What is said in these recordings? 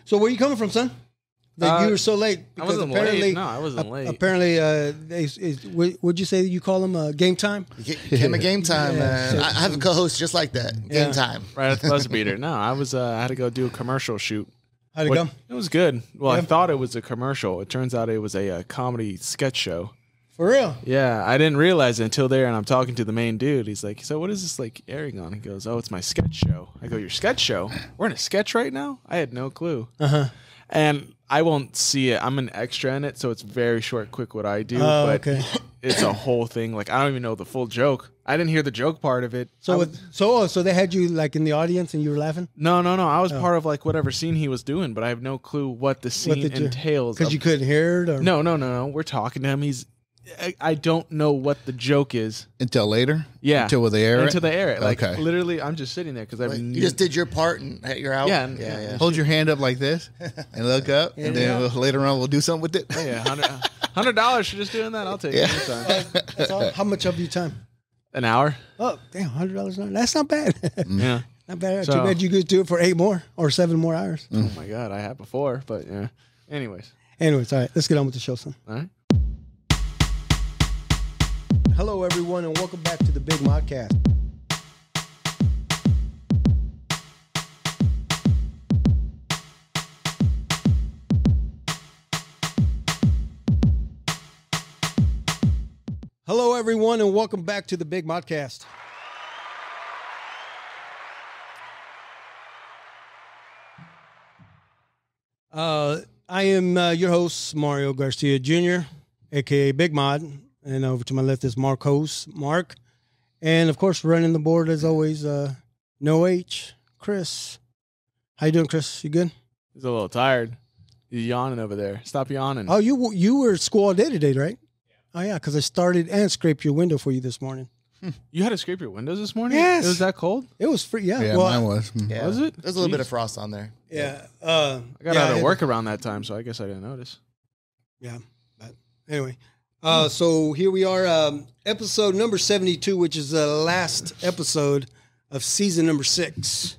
So where you coming from, son? That you were so late. I wasn't late. No, I wasn't late. Apparently, would you say you call them game time? Came a game time, man. I have a co-host just like that. Game time. Right at the buzzer beater. No, I had to go do a commercial shoot. How'd it go? It was good. Well, I thought it was a commercial. It turns out it was a comedy sketch show. For real? Yeah, I didn't realize it until there, and I'm talking to the main dude. He's like, so what is this like airing on? He goes, oh, it's my sketch show. I go, your sketch show? We're in a sketch right now? I had no clue. Uh-huh. And I won't see it. I'm an extra in it, so it's very short, quick what I do. But it's a whole thing. Like, I don't even know the full joke. I didn't hear the joke part of it. So they had you like in the audience and you were laughing? No. I was part of like whatever scene he was doing, but I have no clue what the scene entails. Because you couldn't hear it? Or? No. We're talking to him. I don't know what the joke is until later. Yeah, until they air it. Until they air it. Like literally, I'm just sitting there because you just did your part and you're out. Yeah. Hold your hand up like this and look up, and then later on we'll do something with it. Yeah, $100 for just doing that. I'll take it anytime. That's all. How much of your time? An hour. Oh, damn, $100. That's not bad. Yeah, not bad. Too bad you could do it for 8 more or 7 more hours. Oh my God, I had before, but yeah. Anyways, all right. Let's get on with the show, son. All right. Hello, everyone, and welcome back to the Big Modcast. Hello, everyone, and welcome back to the Big Modcast. I am your host, Mario Garcia Jr., a.k.a. Big Mod. And over to my left is Mark. And, of course, running the board, as always, No H, Chris. How you doing, Chris? You good? He's a little tired. He's yawning over there. Stop yawning. Oh, you were at school all day today, right? Yeah. Oh, yeah, because I started and scraped your window for you this morning. You had to scrape your windows this morning? Yes. It was that cold? It was free, yeah. Yeah, mine was. Yeah. Was it? There's a little bit of frost on there. Yeah. I got out of work around that time, so I guess I didn't notice. Yeah. But anyway. So here we are, episode number 72, which is the last episode of season number 6.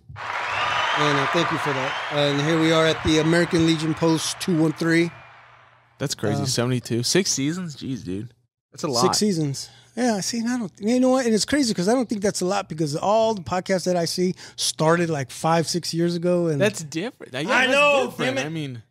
And thank you for that. And here we are at the American Legion Post 213. That's crazy. 72. 6 seasons? Jeez, dude. That's a lot. 6 seasons. Yeah, see, you know what? And it's crazy because I don't think that's a lot because all the podcasts that I see started like 5-6 years ago. And that's different. Yeah, I know. Different. I mean,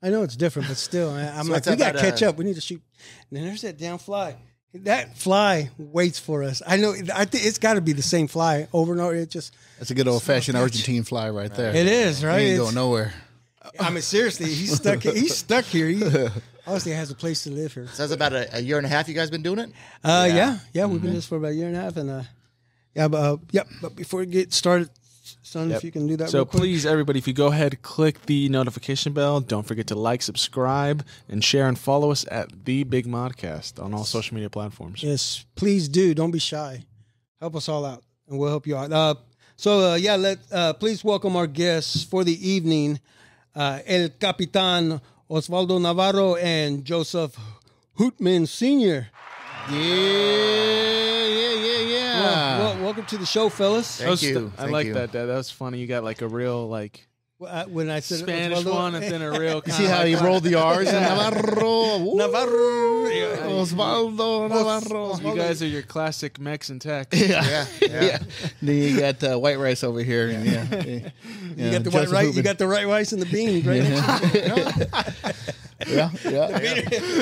I know it's different, but still, I'm like, we got to catch up. We need to shoot. And then there's that damn fly. That fly waits for us. I know. I think it's got to be the same fly over and over. That's a good old fashioned Argentine fly right there. It is, right? He ain't going nowhere. I mean, seriously, he's stuck. He's stuck here. He obviously has a place to live here. So that's about a year and a half. You guys been doing it? Yeah. We've been doing this for about a year and a half, and But before we get started. Son, if you can do that. So please, everybody, if you go ahead, click the notification bell. Don't forget to like, subscribe, and share and follow us at The Big Modcast on all social media platforms. Yes, please do. Don't be shy. Help us all out, and we'll help you out. Please welcome our guests for the evening, El Capitan Osvaldo Navarro and Joesph Hootman Sr. Yeah. Welcome to the show, fellas. Thank you. I like that. That was funny. You got like a real when I said Spanish Osvaldo, one and then a real. You see how he rolled the R's? Navarro. Navarro. Osvaldo Navarro. You guys are your classic Mex and Tex. Yeah. Then you got white rice over here. Yeah. You got the white rice. You got the white rice and the beans, right? Yeah.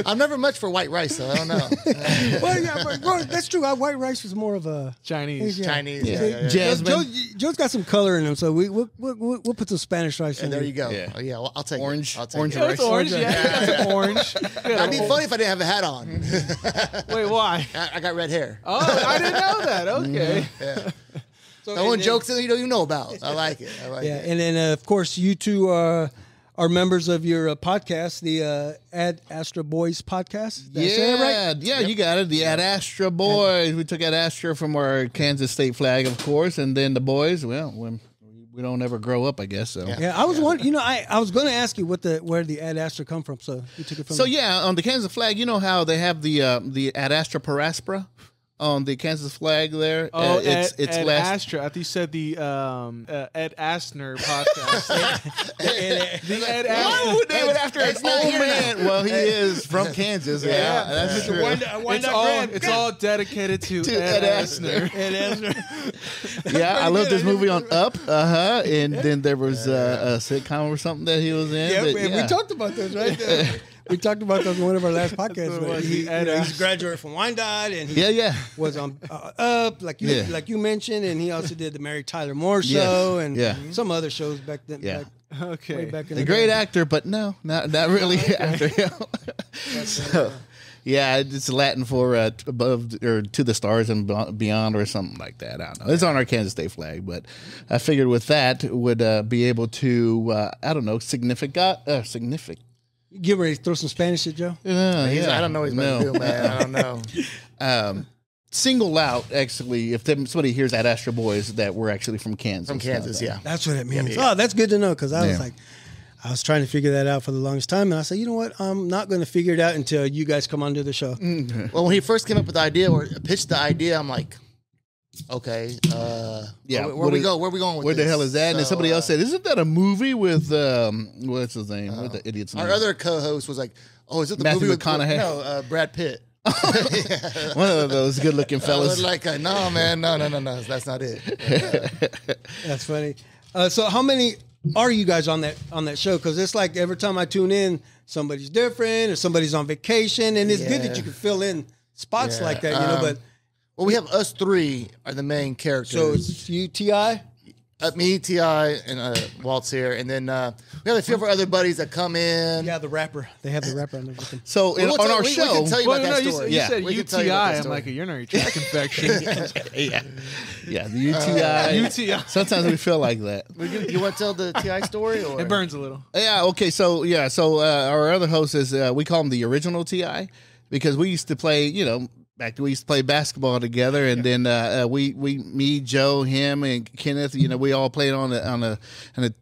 I'm never much for white rice, so I don't know. Well, that's true. Our white rice was more of a Chinese. Yeah. Jasmine. Joe's got some color in him, so we'll put some Spanish rice in there. There You go. Yeah. Oh, yeah, well, I'll take orange. it. I'll take Orange it. rice. Orange. Yeah, that's orange. That'd be funny if I didn't have a hat on. Wait, why? I got red hair. Oh, I didn't know that. Okay. Yeah. Throwing jokes that you don't even know about. I like it. And then of course you two are members of your podcast, the Astra Boys podcast. Did I say that right? Yeah, you got it. The Ad Astra Boys. We took Ad Astra from our Kansas state flag, of course, and then the boys. Well, we don't ever grow up, I guess. So I was wondering. I was going to ask you where the Ad Astra come from. So you took it from. So on the Kansas flag, you know how they have the Ad Astra per aspera. on the Kansas flag there. Oh, it's Ed last. Astra. I think you said the Ed Asner podcast. the Ed Why Asner. would they name it after an old man? Well, he is from Kansas. Yeah, that's true. It's all dedicated to Ed Asner. Ed Asner. Yeah, I love this movie on Up. And then there was a sitcom or something that he was in. Yeah, but, we talked about those, right? We talked about those in one of our last podcasts. What was He's he? Ed a Asner. graduate from Wyandotte, and he yeah. was on Up, like you mentioned, and he also did the Mary Tyler Moore Yeah. show and Yeah. some other shows back then. Yeah. Okay. Way back in A the great day. actor, but no, not really after him. So, yeah, it's Latin for above or to the stars and beyond or something like that. I don't know. It's on our Kansas State flag, but I figured with that would be able to, I don't know, significant. You get ready to throw some Spanish at Joe? I don't know what he's about to do, man. I don't know. Single out, actually, if somebody hears at Astra Boys that we're actually from Kansas. From Kansas, yeah. That's what it means. Yeah. Oh, that's good to know, because I was Yeah. like, I was trying to figure that out for the longest time, and I said, you know what? I'm not going to figure it out until you guys come onto the show. Well, when he first came up with the idea or pitched the idea, I'm like, okay, Yeah, where we going with Where the this? hell is that? And then So, somebody else said, "Isn't that a movie with what's his name? What the idiot's name?" Our other co-host was like, oh, is it the Matthew movie with McConaughey? No, Brad Pitt. One of those good-looking I fellas. was like, no, man, no, that's not it. That's funny. So how many are you guys on that show? Because it's like every time I tune in, somebody's different or somebody's on vacation, and it's good that you can fill in spots Yeah. like that, you know. But Well, we have us three are the main characters. so it's you, Ti. Me, T.I., and Walt's here. And then we have a few of our other buddies that come in. Yeah, the rapper. They have the rapper on there with them. So Well, on our we show, can tell you about that you story. said, you said We can tell you UTI. about that I'm story. like a urinary tract infection. yeah, the UTI. UTI. Sometimes we feel like that. You want to tell the T.I. story? Or? It burns a little. Yeah. Okay. So our other host is we call him the original TI because we used to play. We used to play basketball together, and then me, Joe, him, and Kenneth. We all played on a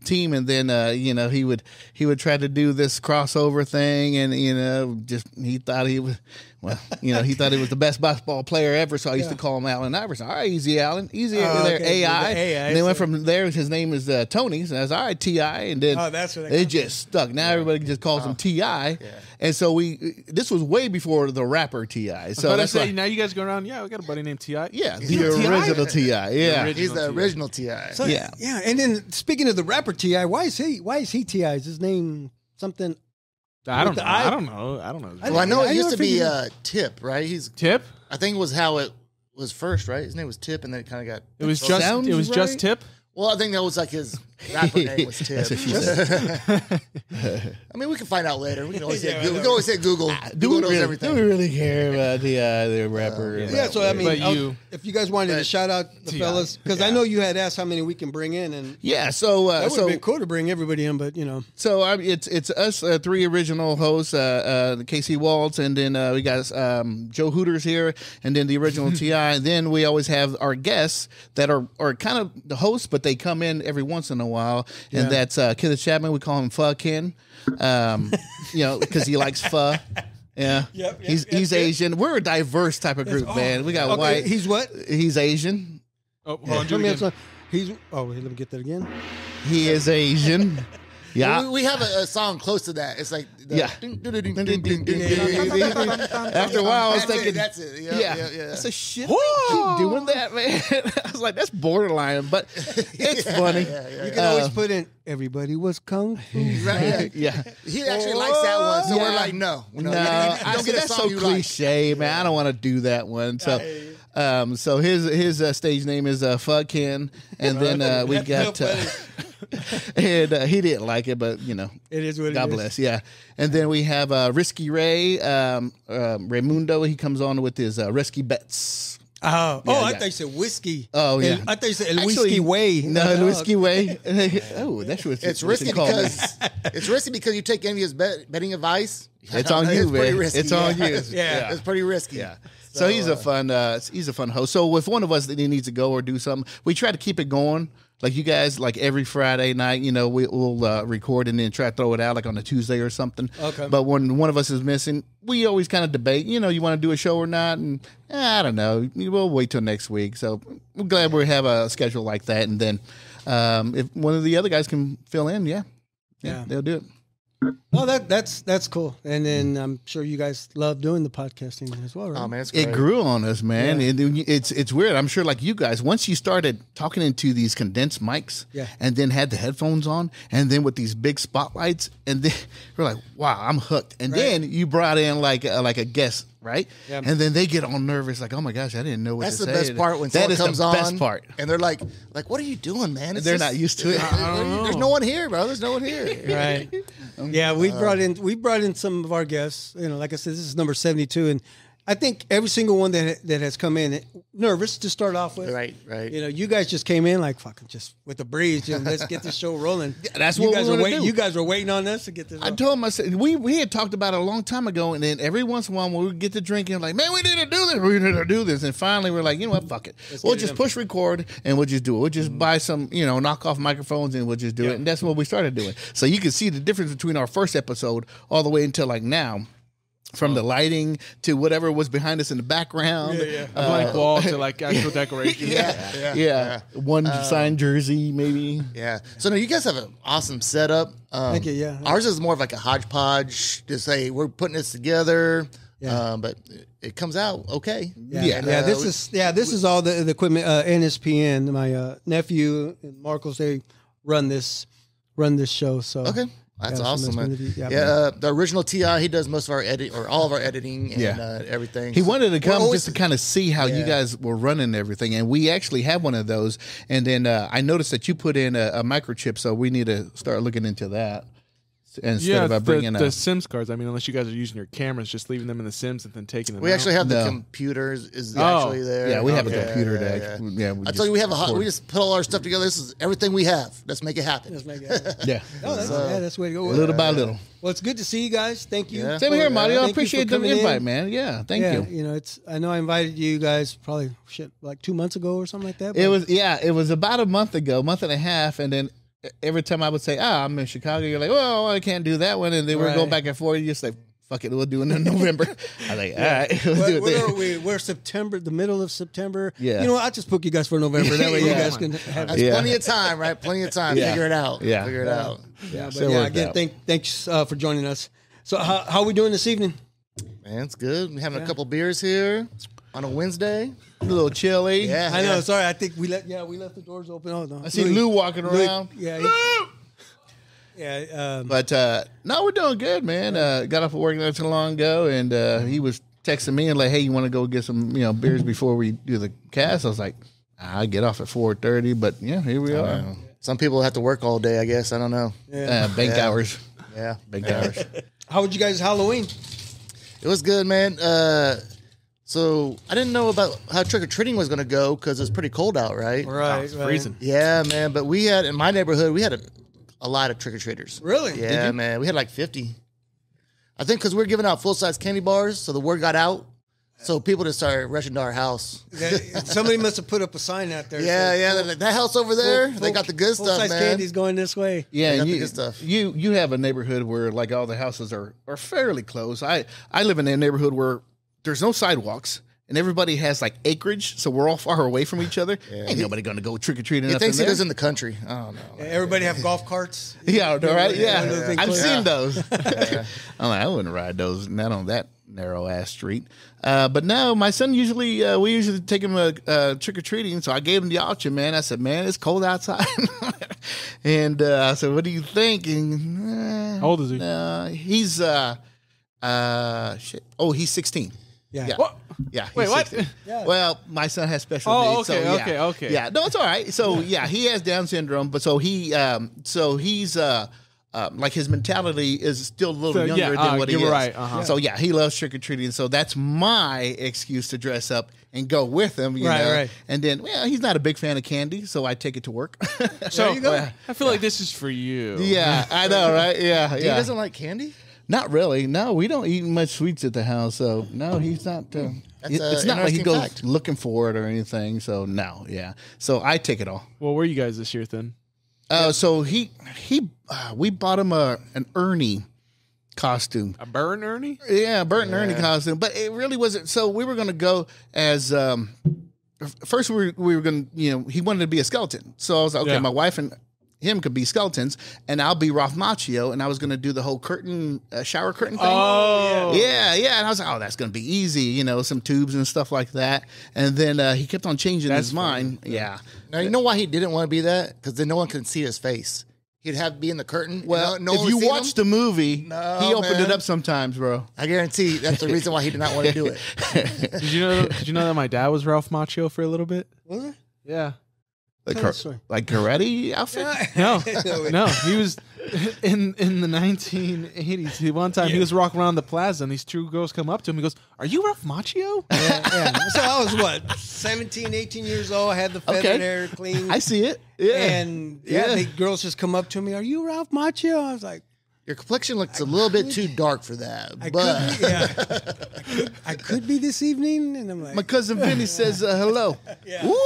team, and then he would try to do this crossover thing, and he thought he was. Well, he thought he was the best basketball player ever, so I used to call him Allen Iverson. All right, easy, Allen. Easy there, okay. AI. The AI, And then went so- from there, his name is Tony, so I was, all right, T.I., and then Oh, that's where they it come just stuck. Now everybody just calls him T.I., and so this was way before the rapper T.I., so But I that's say why, now you guys go around. Yeah, we got a buddy named Ti. yeah, Is the he T.I.? original T.I., yeah. He's the original T.I. So, Yeah. yeah. And then speaking of the rapper Ti, why is he Ti? Is his name something? I don't With know. the I- I don't know. I don't know. Well, I know it I used never to be figured- Tip, right? He's Tip. I think it was how it was first, right? His name was Tip, and then it kind of got. It was Sounds just right. Tip. Well, I think that was like his rapper name was Tip. That's what she said. I mean, we can find out later. We can always say Yeah, Google. We whatever. can always say Google. Do Google we knows really, everything. do we really care about the rapper? Yeah, so I mean, But if you guys wanted to shout out the T.I. fellas, because I know you had asked how many we can bring in, and yeah. So that would have been cool to bring everybody in, but So it's us three original hosts, Casey Waltz, and then we got Joe Hooters here, and then the original Ti. And then we always have our guests that are kind of the hosts, but they come in every once in a while, and that's Kenneth Chapman. We call him Pho Ken, because he likes pho. Yeah, he's Asian. We're a diverse type of group, man. We got white. He's what? He's Asian. Oh, hold on, do Let it me again. have some- He's let me get that again. He is Asian. Yeah. We have a song close to that. It's like Yeah. ding, ding, ding, ding, ding, ding, ding, ding. After a while, I was That's thinking, it, that's it. Yeah. I said, shit, keep doing that, man. I was like, that's borderline, but it's funny. You can always put in everybody was kung fu. Right. Yeah. He actually likes that one, so we're like, no, No, you I don't said get a that's song so you like. cliche, man. I don't want to do that one. So, so his stage name is Pho Ken, and then we got, and he didn't like it, but It is what it God is. bless, yeah. And then we have Risky Ray, Raymundo. He comes on with his Risky Bets. I yeah. thought you said whiskey. Oh, yeah. I thought you said El Actually, Whiskey Way. No, El Whiskey Way. Oh, that's what It's risky because you take any of his betting advice. It's on you, It's pretty man. risky. It's on you. Yeah. It's pretty risky. Yeah. So he's a fun host. So if one of us that needs to go or do something, we try to keep it going Like you guys, like every Friday night, we'll record and then try to throw it out like on a Tuesday or something. Okay. But when one of us is missing, we always kind of debate, you want to do a show or not. And I don't know. We'll wait till next week. So we're glad we have a schedule like that. And then if one of the other guys can fill in, yeah, they'll do it. Oh, that's cool. And then I'm sure you guys love doing the podcasting as well, right? Oh man, it's great. It grew on us, man. Yeah. It's weird. I'm sure, like you guys, once you started talking into these condensed mics, and then had the headphones on, and then with these big spotlights, and then we're like, wow, I'm hooked. And then you brought in like a guest, right? Yeah. And then they get all nervous, like, oh my gosh, I didn't know what That's to the say. best part when that someone is comes the on. best part. And they're like, what are you doing, man? They're not used to it. There's no one here, bro. There's no one here. Right. Yeah, we brought in some of our guests. Like I said, this is number 72, and I think every single one that has come in nervous to start off with. Right. You guys just came in like fucking just with a breeze. Let's get this show rolling. That's you what guys we are wanna waiting. do. You guys were waiting on us to get this. I told him, I said, we had talked about it a long time ago, and then every once in a while when we would get to drinking, like, man, we need to do this, and finally we're like, you know what, fuck it. We'll just push record, and we'll just do it. We'll just buy some, knock off microphones, and we'll just do it, and that's what we started doing. So you can see the difference between our first episode all the way until like now. From the lighting to whatever was behind us in the background. A blank wall to like actual decorations. Yeah. One signed jersey, maybe. Yeah. So no, you guys have an awesome setup. Thank you. Yeah. Ours is more of like a hodgepodge. Just say we're putting this together. Yeah. But it comes out okay. Yeah. This is all the equipment. NSPN. My nephew and Marcos, they run this show. So Okay. That's awesome, man. Yeah, the original Ti, he does most of our edit or all of our editing and everything. He wanted to come always- just to kind of see how you guys were running everything, and we actually have one of those. And then I noticed that you put in a microchip, so we need to start looking into that instead of bringing the Sims cards. I mean, unless you guys are using your cameras, just leaving them in the Sims and then taking them. We out. actually have the No. computers is actually there. Yeah, we have a Okay. computer Yeah, that. yeah. I tell you, we just put all our stuff together. This is everything we have. Let's make it happen. Yeah, that's the way to go. little by little. Well, it's good to see you guys. Thank you. Yeah. Same here, Mario. I Thank you appreciate for the coming in. invite, man. Yeah, thank you. I know I invited you guys probably like 2 months ago or something like that. It was about a month and a half, and then every time I would say, I'm in Chicago, you're like, well, I can't do that one, and then we're going back and forth. You just like, fuck it, we'll do it in November. I'm like, all right, we'll do it Where then. are we? We're September, the middle of September. Yeah. I'll just book you guys for November. That way you guys can have That's plenty of time, right? Plenty of time. Yeah. Figure it out. Yeah. Figure it out. Yeah, So but worked again, out. thanks for joining us. So how are we doing this evening? Man, it's good. We're having a couple beers here on a Wednesday. A little chilly. Yeah. I know. Sorry, I think we left the doors open. Oh no, I see Lou walking around. Yeah. Yeah. But no, we're doing good, man. Got off of work not too long ago, and he was texting me and like, "Hey, you want to go get some beers before we do the cast?" I was like, "I get off at 4:30," but yeah, here we are. Some people have to work all day, I guess. I don't know. Bank hours. Yeah. Bank hours. How would you guys Halloween? It was good, man. So I didn't know about how trick-or-treating was going to go because it was pretty cold out, right? Right. It's freezing. Yeah, man. But we had, in my neighborhood, we had a lot of trick-or-treaters. Really? Yeah, man. We had like 50. I think because we were giving out full-size candy bars, so the word got out. So people just started rushing to our house. Somebody must have put up a sign out there. Yeah, they're like, that house over there, they got the good stuff, Full-size man. candy's going this way. Yeah, They got and the good stuff. You have a neighborhood where like all the houses are fairly close. I live in a neighborhood where there's no sidewalks. And everybody has like acreage, so we're all far away from each other. Ain't nobody gonna go trick or treating. He thinks he lives in the country. I don't know. Everybody have golf carts. Yeah, right. One of those big I've places. seen those. I'm like, I wouldn't ride those, not on that narrow ass street. But no, my son we usually take him trick or treating. So I gave him the option, man. I said, man, it's cold outside, and I said, what do you think? And How old is he? He's shit. Oh, he's 16. Yeah. Yeah. What? Yeah. Wait, he's what? 16. Yeah. Well, my son has special Oh, needs. okay, so yeah. okay. Yeah, no, it's all right. So yeah, he has Down syndrome, but so he's like his mentality is still a little younger than what he is. you're right, uh-huh. So yeah, he loves trick or treating. So that's my excuse to dress up and go with him. You Right, know? right. And then, well, he's not a big fan of candy, so I take it to work. So you go. I feel like this is for you. Yeah, I know, right? Yeah, He yeah. doesn't like candy? Not really. No, we don't eat much sweets at the house. So no, he's not. It's not like he goes looking for it or anything. So no, yeah. So I take it all. Well, where are you guys this year then? So we bought him an Ernie costume. A burn Ernie? Yeah, Bert and Ernie costume. But it really wasn't. So we were going to go as first we were going to, he wanted to be a skeleton. So I was like, okay, my wife and him could be skeletons, and I'll be Ralph Macchio, and I was going to do the whole shower curtain thing. Oh. Yeah. And I was like, oh, that's going to be easy, some tubes and stuff like that. And then he kept on changing his mind. Yeah. Now, you know why he didn't want to be that? Because then no one could see his face. He'd have to be in the curtain. Well, no if you watch the movie, he opened it up sometimes, bro. I guarantee that's the reason why he did not want to do it. Did you know that my dad was Ralph Macchio for a little bit? Was it? Yeah. Like karate outfit? No. He was in the 1980s. One time he was walking around the plaza, and these two girls come up to him. He goes, "Are you Ralph Macchio?" Yeah. So I was 17, 18 years old. I had the feathered hair clean. I see it. Yeah. And the girls just come up to me. "Are you Ralph Macchio?" I was like, your complexion looks a little bit too dark for that. I could be this evening, and I'm like, my cousin Vinny says hello. Ooh,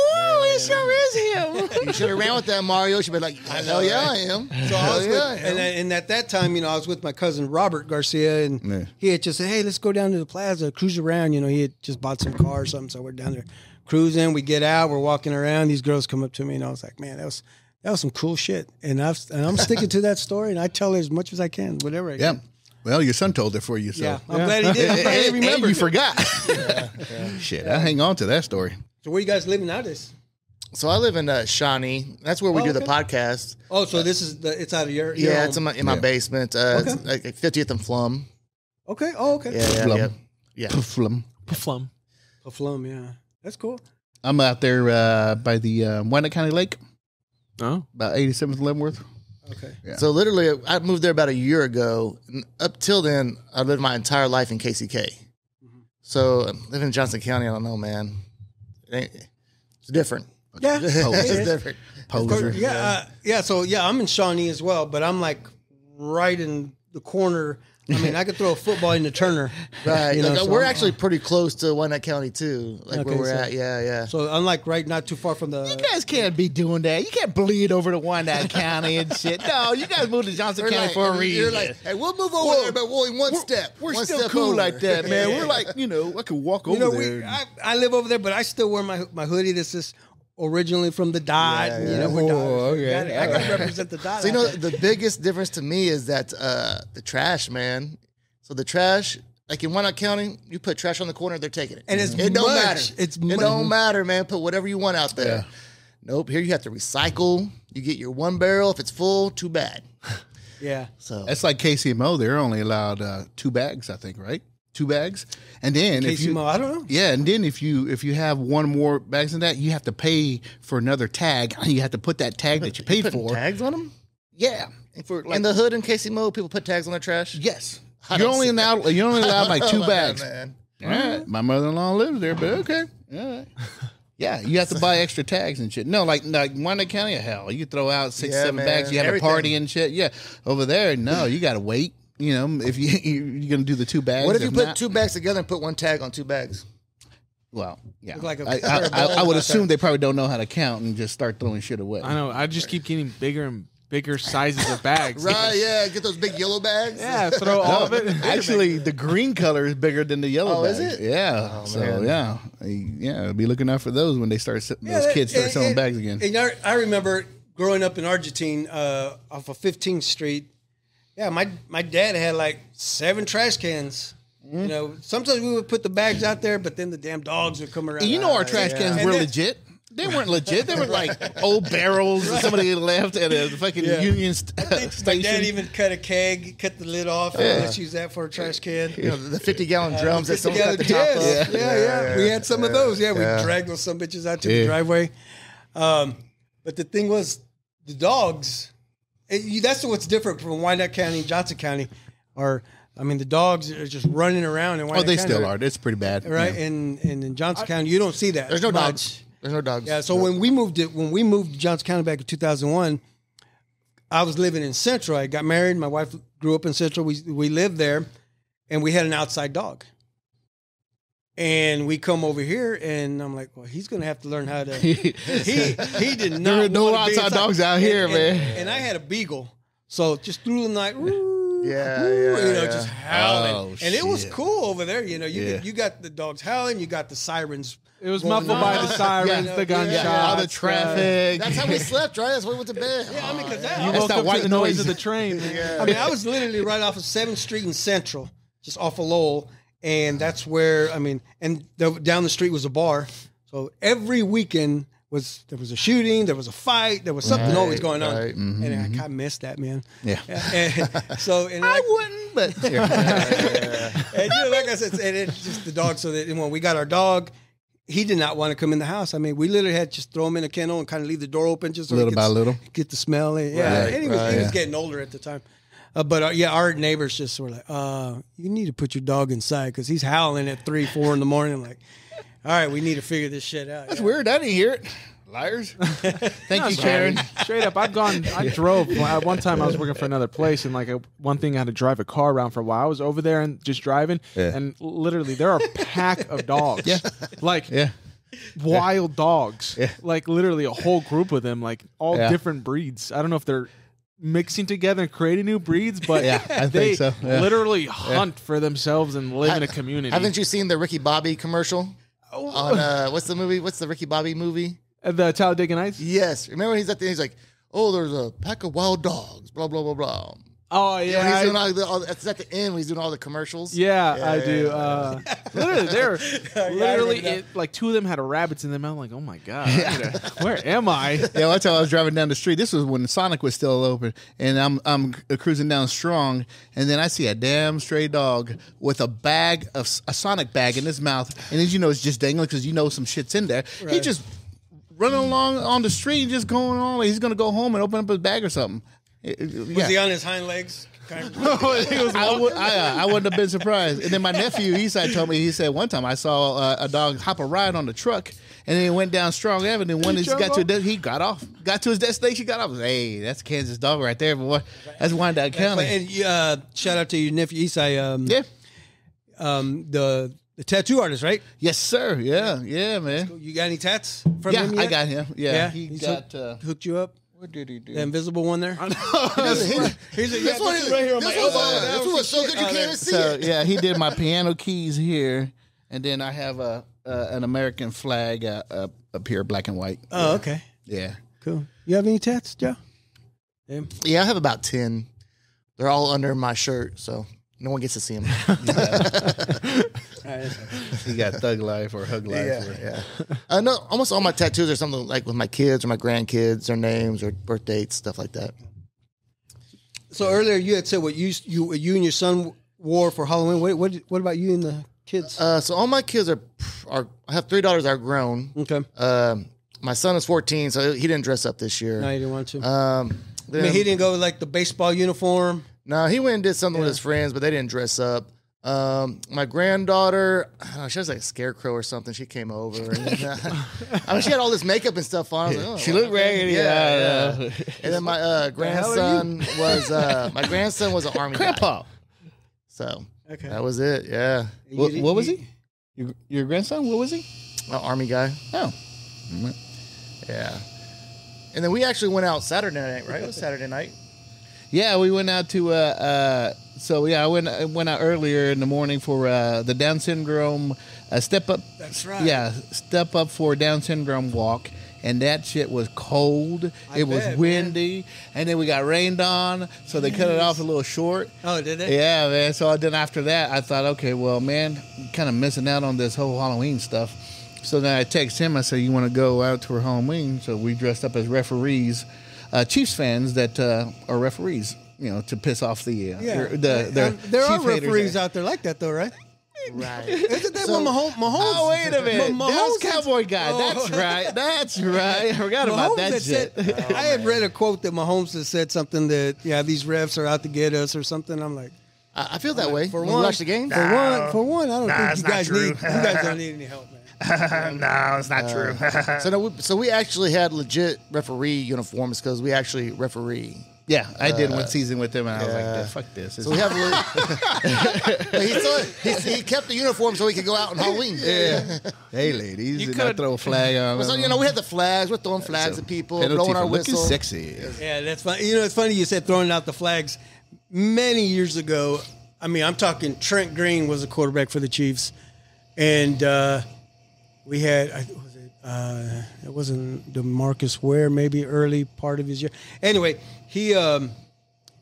it sure is him. You should have ran with that, Mario. Should be like, hell yeah, I am. So I was and at that time, I was with my cousin Robert Garcia, and he had just said, "Hey, let's go down to the plaza, cruise around." He had just bought some car or something, so we're down there cruising. We get out, we're walking around. These girls come up to me, and I was like, "Man, that was some cool shit." And I'm sticking to that story, and I tell her as much as I can, whatever I can. Yeah. Well, your son told it for you, so. Yeah, I'm glad he did. I'm glad he remembered. And you forgot. Shit, I hang on to that story. So where you guys living nowadays? So I live in Shawnee. That's where we do the podcast. Oh, so this is it's out of your yeah, home. it's in my basement. It's like 50th and Flum. Okay. Oh, okay. Yeah. Plum. Plum. Yeah. That's cool. I'm out there by the Wyandotte County Lake. Oh. About 87th Leavenworth. Okay. Yeah. So literally, I moved there about a year ago. And up till then, I lived my entire life in KCK. Mm-hmm. So living in Johnson County, I don't know, man. It's different. Yeah. It's different. Poser. Yeah. So I'm in Shawnee as well, but I'm like right in the corner. I mean, I could throw a football into Turner. Right. So we're actually pretty close to Wyandotte County, too. Like where we're at. Yeah. So I'm like not too far from the... You guys can't be doing that. You can't bleed over to Wyandotte County and shit. No, you guys moved to Johnson County for a reason. You're like, hey, we'll move over there, but we're one step. We're one still step cool over. like that, man. We're like, I could walk over there. I live over there, but I still wear my hoodie that's just originally from the Dot. We're Dodgers. I can represent the Dot. So, the biggest difference to me is that the trash, man. So the trash, like in Wyandotte County, you put trash on the corner, they're taking it. And it don't matter. It don't matter, man. Put whatever you want out there. Yeah. Nope. Here you have to recycle. You get your one barrel. If it's full, too bad. Yeah. So that's like KCMO. They're only allowed 2 bags, I think, right? 2 bags. And then KCMO, I don't know. Yeah, and then if you have one more bags than that, you have to pay for another tag. You have to put that tag that you paid for. Tags on them? Yeah. In the hood in KCMO, people put tags on their trash? Yes. You're only allowed like 2 bags. Man. All right. My mother-in-law lives there, but okay. All right. Yeah, you have to buy extra tags and shit. No, like Wyandotte County, hell, you throw out 6, 7 bags. You have a party and shit. Yeah, over there, no, you got to wait. If you're gonna do the 2 bags. What if you put 2 bags together and put one tag on 2 bags? Well, yeah. Like I would assume they probably don't know how to count and just start throwing shit away. I know. I just keep getting bigger and bigger sizes of bags. Right, yeah. Get those big yellow bags. Yeah, throw all of it. Actually, the green color is bigger than the yellow bags. Is it? Yeah. Oh, so, man. yeah. Be looking out for those when they start, those kids start selling bags again. And I remember growing up in Argentine off of 15th Street. Yeah, my dad had like 7 trash cans. Sometimes we would put the bags out there, but then the damn dogs would come around. Our trash cans were legit. They weren't legit. They were like old barrels that somebody left at a fucking Union station. My dad even cut a keg, cut the lid off, and let's use that for a trash can. The 50-gallon drums that someone got the top of. Yeah. We had some of those. Yeah, we dragged those some bitches out to the driveway. But the thing was, the dogs. That's what's different from Wyandotte County and Johnson County. The dogs are just running around in Wyandotte County. They still are. It's pretty bad, right? Yeah. And in Johnson County, you don't see that. There's no dogs. There's no dogs. Yeah. So when we moved to Johnson County back in 2001, I was living in Central. I got married. My wife grew up in Central. We lived there, and we had an outside dog. And we come over here, and I'm like, well, he's going to have to learn how to. He did not. There are no want to be outside dogs out here, man. And I had a beagle, so just through the night, just howling, Oh, and it was shit. cool over there. You got the dogs howling, you got the sirens. It was going muffled by on. the sirens, Yeah. the gunshots, all the traffic. That's how we slept, right? That's why we went to bed. Yeah, I mean, because You That's woke that up to white the noise noise. of the train. I mean, I was literally right off of 7th Street in Central, just off of Lowell. And that's where, down the street was a bar. So every weekend there was a shooting, there was a fight, there was something always going on. Right. And I kind of missed that, man. Yeah. I wouldn't, but and like I said, and it's just the dog. So that when we got our dog, he did not want to come in the house. I mean, we literally had to just throw him in a kennel and kind of leave the door open just so Little he by little. get the smell. And he was getting older at the time. But our neighbors just were like, you need to put your dog inside because he's howling at 3, 4 in the morning. I'm like, all right, we need to figure this shit out. that's weird. I didn't hear it. Liars. Thank you, Karen. Straight up, I drove. At one time, I was working for another place, and one thing, I had to drive a car around for a while. I was over there and just driving, and literally, there are a pack of dogs. Wild dogs. Yeah. Like, literally, a whole group of them, like, all different breeds. I don't know if they're mixing together and creating new breeds, but I they think so. Yeah. literally hunt for themselves and live in a community. Haven't you seen the Ricky Bobby commercial? On what's the movie? What's the Ricky Bobby movie? The Talladega Nights? Yes. Remember he's at the end, he's like, oh, there's a pack of wild dogs, blah, blah, blah, blah. Oh, yeah. He's doing it's at the end when he's doing all the commercials. I do. Literally, like 2 of them had rabbits in them. I'm like, oh my God, where am I? Yeah, one time I was driving down the street. This was when Sonic was still open, and I'm cruising down Strong, and then I see a damn stray dog with a Sonic bag in his mouth, and as you know, it's just dangling because you know some shit's in there. Right. He just running along on the street, just going on like he's gonna go home and open up his bag or something. Was he on his hind legs? I wouldn't have been surprised. And then my nephew, told me, he said one time I saw a dog hop a ride on the truck, and then he went down Strong Avenue. When he got to his destination, got off. Hey, that's a Kansas dog right there, boy. That's Wyandotte County. And shout out to your nephew Esai. The tattoo artist, right? Yes, sir. Yeah, man. You got any tats from him yet? I got him. Yeah, he got hooked you up. What did he do? The invisible one there. This one was so good you can't even see it. Yeah, he did my piano keys here, and then I have an American flag up here, black and white. Oh, okay. Yeah. Cool. You have any tats, Joe? Yeah, I have about 10. They're all under my shirt, so no one gets to see them. He got Thug Life or Hug Life. Yeah. I know almost all my tattoos are something like with my kids or my grandkids, their names or birth dates, stuff like that. So earlier you had said what you and your son wore for Halloween. What about you and the kids? So all my kids are I have 3 daughters that are grown. Okay. My son is 14, so he didn't dress up this year. No, you didn't want to. Then, he didn't go with like the baseball uniform. No, he went and did something with his friends, but they didn't dress up. My granddaughter, I don't know, she was like a scarecrow or something. She came over. And, she had all this makeup and stuff on. I was like, She looked raggedy. Yeah. And then my grandson was an army Grandpa. guy. So that was it. Yeah. What was he? Your grandson? What was he? An army guy. Oh. Yeah. And then we actually went out Saturday night, right? It was Saturday night. Yeah, we went out to I went out earlier in the morning for the Down syndrome step up. That's right. Yeah, step up for Down syndrome walk, and that shit was cold. It was windy, and then we got rained on, so they cut it off a little short. Oh, did they? Yeah, man. So then after that, I thought, okay, well, man, kind of missing out on this whole Halloween stuff. So then I text him. I said, "You want to go out to Halloween?" So we dressed up as referees. Chiefs fans that are referees, to piss off the there are referees out there like that though, right? Right. Isn't that what Mahomes? Oh, wait a minute. Mahomes That was Cowboy guy. That's right. I forgot about that shit. I had read a quote that Mahomes has said something that these refs are out to get us or something. I'm like, I feel that way. For when one, we watch the game. For one, I don't think you guys don't need any help, man. No, it's not true. So we actually had legit referee uniforms because we actually referee. Yeah, I did one season with him, and I was like, yeah, fuck this. So we have. He kept the uniform so he could go out on Halloween. Yeah. Hey, ladies, and I throw a flag on. So we had the flags. We're throwing flags at people, Penalty blowing our for looking whistle. sexy. Yeah, that's funny. It's funny you said throwing out the flags. Many years ago, I mean, I'm talking Trent Green was a quarterback for the Chiefs, and we had it wasn't DeMarcus Ware, maybe early part of his year. Anyway,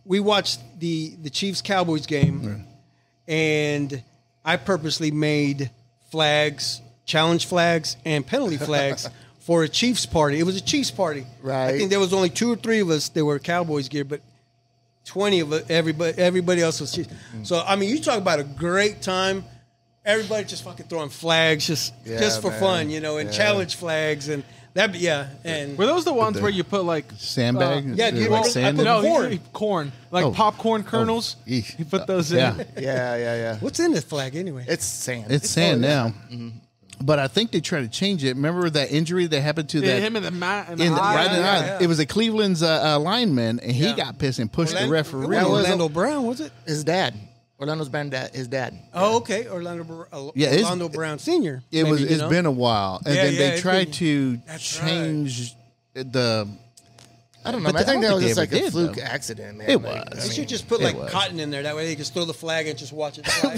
we watched the Chiefs Cowboys game, and I purposely made flags, challenge flags, and penalty flags for a Chiefs party. It was a Chiefs party. Right. I think there was only 2 or 3 of us that were Cowboys gear, but 20 of it, everybody else was Chiefs. So I mean, you talk about a great time. Everybody just fucking throwing flags, just for fun, and challenge flags and that. And were those the ones where you put like sandbag? Yeah, do you remember? sand? Corn, like popcorn kernels. You put those in. Yeah. What's in this flag anyway? It's sand. It's sand now. Mm-hmm. But I think they tried to change it. Remember that injury that happened to that him in the mat right in the eye? It was a Cleveland's lineman, and he got pissed and pushed the referee. Orlando Brown, was it? His dad. Orlando Brown, his dad. Oh, okay. Orlando Brown Sr. It's been a while, and then they tried to That's change the. I don't know. I think that was just like a fluke accident, man. It was. They should just put cotton in there. That way they can throw the flag and just watch it fly.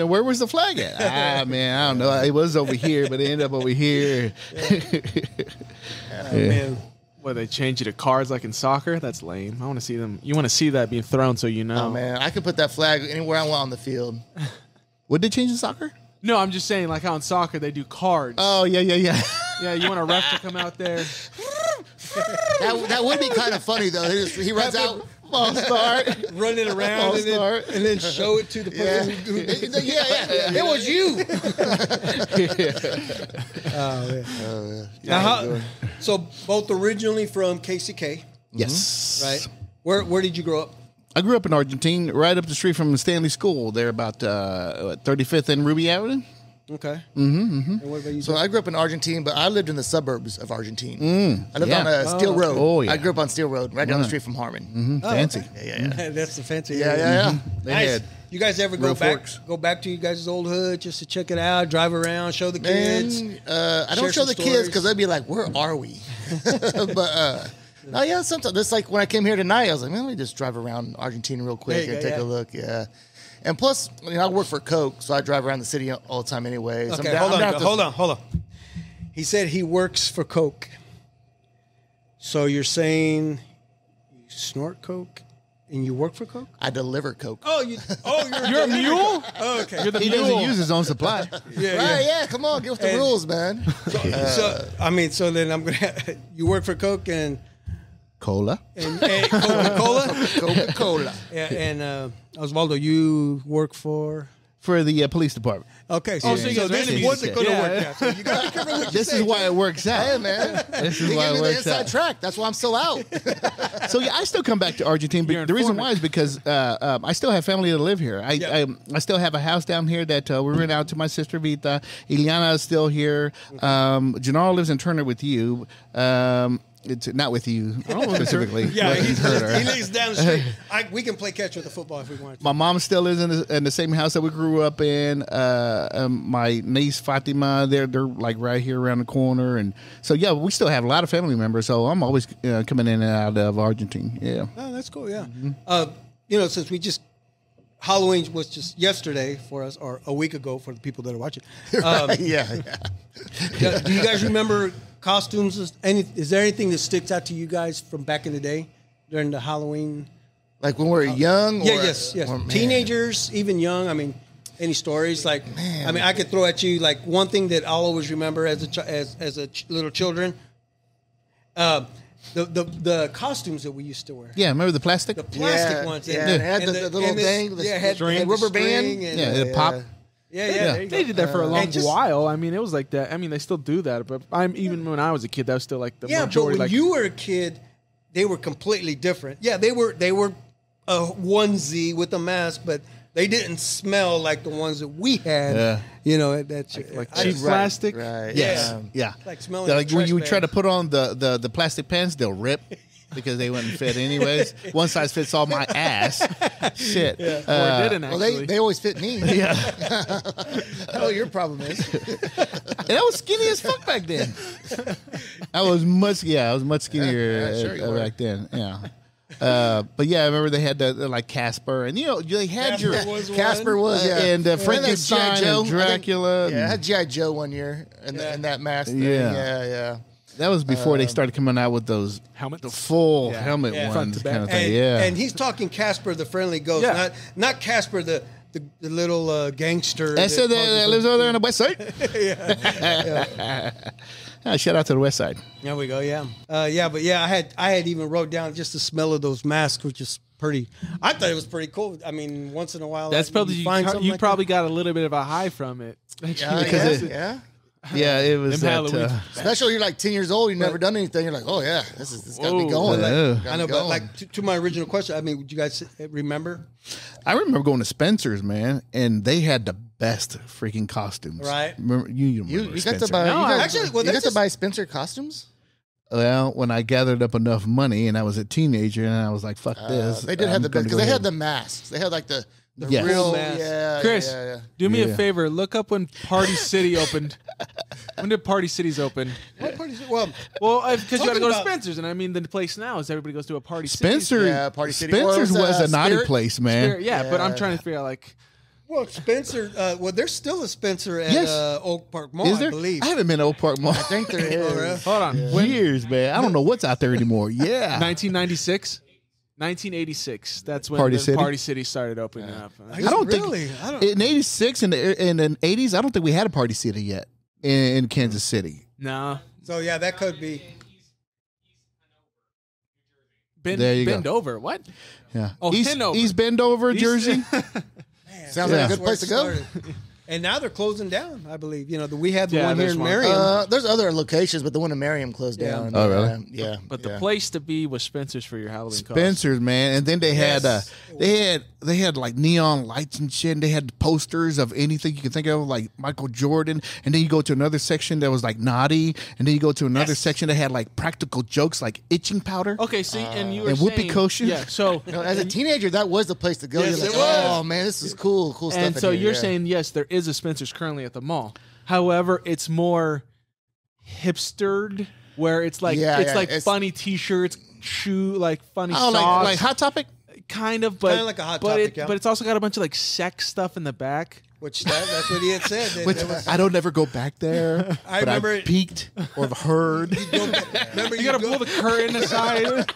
Where was the flag at? Man, I don't know. It was over here, but it ended up over here. Man. Well, they change it to cards like in soccer? That's lame. I want to see them. You want to see that being thrown so you know. Oh, man. I could put that flag anywhere I want on the field. Would they change the soccer? No, I'm just saying, like how in soccer they do cards. Oh, yeah. Yeah, you want a ref to come out there? That would be kind of funny, though. He runs out. False start. Running around and then show it to the person who it was you. Oh, man. So both originally from KCK. Yes. Right. Where did you grow up? I grew up in Argentina, right up the street from Stanley School. They're about 35th and Ruby Avenue. Okay. And what about you? So I grew up in Argentina, but I lived in the suburbs of Argentina. I lived on Steel Road. Oh, yeah. I grew up on Steel Road, right down the street from Harmon. Fancy. Yeah. That's the fancy. Yeah. They Nice. had You guys ever go forks. back to you guys' old hood just to check it out, drive around, show the kids? I don't show the kids because they'd be like, "Where are we?" But sometimes it's like when I came here tonight, I was like, "Man, let me just drive around Argentina real quick and take a look." Yeah. And plus, I work for Coke, so I drive around the city all the time anyway. Okay, hold on. He said he works for Coke. So you're saying you snort Coke and you work for Coke? I deliver Coke. You're a mule? Oh, okay. You're the He mule. doesn't use his own supply. Yeah, come on, get with the rules, man. So then I'm gonna. You work for Coke and Cola. Coca-Cola. Coca-Cola. Yeah, and Osvaldo, you work for. For the police department. Okay, so you guys are this enemies. wasn't going to work out. So you got to be careful what you This say. is why it works out. Hey, man. This is They why give it me the works inside out. track. That's why I'm still out. So I still come back to Argentina, You're but the reason informant. why is because I still have family that live here. I still have a house down here that we rent out to my sister Vita. Ileana is still here. Gennaro lives in Turner with you. It's not with you specifically. Yeah, but he her. lives down the street. We can play catch with the football if we want to. My mom still lives in the same house that we grew up in. My niece Fatima, they're like right here around the corner, and so we still have a lot of family members. So I'm always coming in and out of Argentina. Yeah. Oh, that's cool. Yeah. Since we just Halloween was just yesterday for us, or a week ago for the people that are watching. Do you guys remember costumes? Is there anything that sticks out to you guys from back in the day during the Halloween? Like when we were young? Yes. Teenagers, even young. I mean, any stories? Like, I could throw at you like one thing that I'll always remember as little children. The costumes that we used to wear. Yeah, remember the plastic? The plastic ones. Yeah, it had the little thing. Had the rubber band. The pop. Yeah. They did that for a long while. I mean, it was like that. I mean, they still do that. But even when I was a kid, that was still like the majority. But when you were a kid, they were completely different. Yeah, they were a onesie with a mask, but they didn't smell like the ones that we had. Yeah. like cheap plastic. Right. Yes. Yeah. Like smelling. Like when you try to put on the plastic pants, they'll rip. because they wouldn't fit anyways. One size fits all my ass. Shit. Or it didn't Well, actually. they always fit me. Yeah. I know what your problem is. And I was skinny as fuck back then. I was much skinnier sure you were. back then. Yeah. But yeah, I remember they had the like Casper, and they had Casper was and Frankenstein G.I. Joe. and Dracula. I had G.I. Joe one year in that mask. Thing. Yeah. Yeah. That was before they started coming out with those Helmets? the full helmet Yeah. Front ones to back. kind of thing. And, Yeah. and he's talking Casper the Friendly Ghost, Yeah. not Casper the little gangster. I said that causes lives over there on the west side. yeah. Shout out to the west side. There we go. Yeah. I had even wrote down just the smell of those masks, which is pretty. I thought it was pretty cool. I mean, once in a while, That's like, probably you you, find car- something you like probably got a little bit of a high from it. Because Yeah, it was Them that. Halloween. Especially you're like 10 years old, you've never done anything. You're like, oh yeah, this got me Whoa. going. Yeah. that. I know, but like to my original question, I mean, would you guys remember? I remember going to Spencer's, man, and they had the best freaking costumes. Right. Remember, you You remember got to Spencer. buy. No, you got, actually, well, you they got to just- buy Spencer costumes. Well, when I gathered up enough money and I was a teenager and I was like, fuck this. They did I'm have the best gonna because go they had ahead. the masks. They had like the Yes. real Full mask. Chris, Yeah. do me Yeah. a favor. Look up when Party City opened. When did Party Cities open? What part is it? Well, Well, because you got to Talking go to about- Spencer's, and I mean the place now is everybody goes to a Party Spencer, Yeah, Party City. Spencer's Or was, was a naughty Spirit? place, man. Yeah, but I'm trying to figure out like. Spencer. Well, there's still a Spencer at Yes. Oak Park Mall, Is there? I believe. I haven't been to Oak Park Mall. I think there is. Hold on. Years, man. I don't know what's out there anymore. Yeah. 1996, 1986. That's when Party the City? Party City started opening up. I don't really. think I don't. in '86 and in the '80s, I don't think we had a Party City yet in Kansas City. No. So yeah, that could be. There you go. Bend over. What? Yeah. Oh, Hanover. East Bendover, Jersey. Sounds Yeah. like a good place to go. And now they're closing down, I believe. We had the Yeah, one here there's in one. Marion. There's other locations, but the one in Merriam closed down. Oh, really? Yeah. But the yeah. place to be was Spencer's for your Halloween costume. Spencer's, man, and then they Yes. had they had like neon lights and shit. And they had posters of anything you can think of, like Michael Jordan. And then you go to another section that was like naughty, and then you go to another section that had like practical jokes, like itching powder. Okay, see, and you were And whoopee saying, cushion? Yeah, so You know, as a teenager, that was the place to go. Yes, You're like, it was. oh man, this is cool stuff. and in so here, you're yeah. saying yes, there is a Spencer's currently at the mall. However, it's more hipstered, where it's like it's- funny T-shirts, funny Oh, socks, like Hot Topic. kind of, but Kinda like a Hot but Topic, yeah. but it's also got a bunch of like sex stuff in the back. Which that's what he had said. that Which there was- I don't ever go back there. I but remember I it- peeked or heard. remember You got to pull the curtain aside.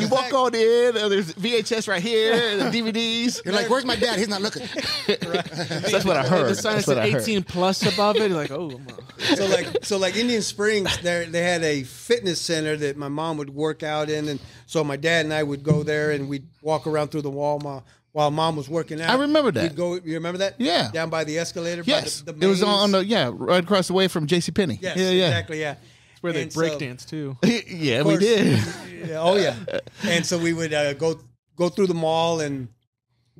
You walk on in, there's VHS right here, and the DVDs. You're like, where's my dad? He's not looking. That's what I heard. The sign That's what said I heard. 18 plus above it. You're like, oh, So like Indian Springs, they had a fitness center that my mom would work out in, and so my dad and I would go there and we'd walk around through the wall while mom was working out. I remember that. We'd go. You remember that? Yeah. Down by the escalator. Yes, By the it was mains. on the right across the way from JCPenney. Yes, yeah, yeah. exactly. Yeah. it's where they And so- breakdance too. Yeah, Of we course. did. Yeah, oh yeah. And so we would go through the mall and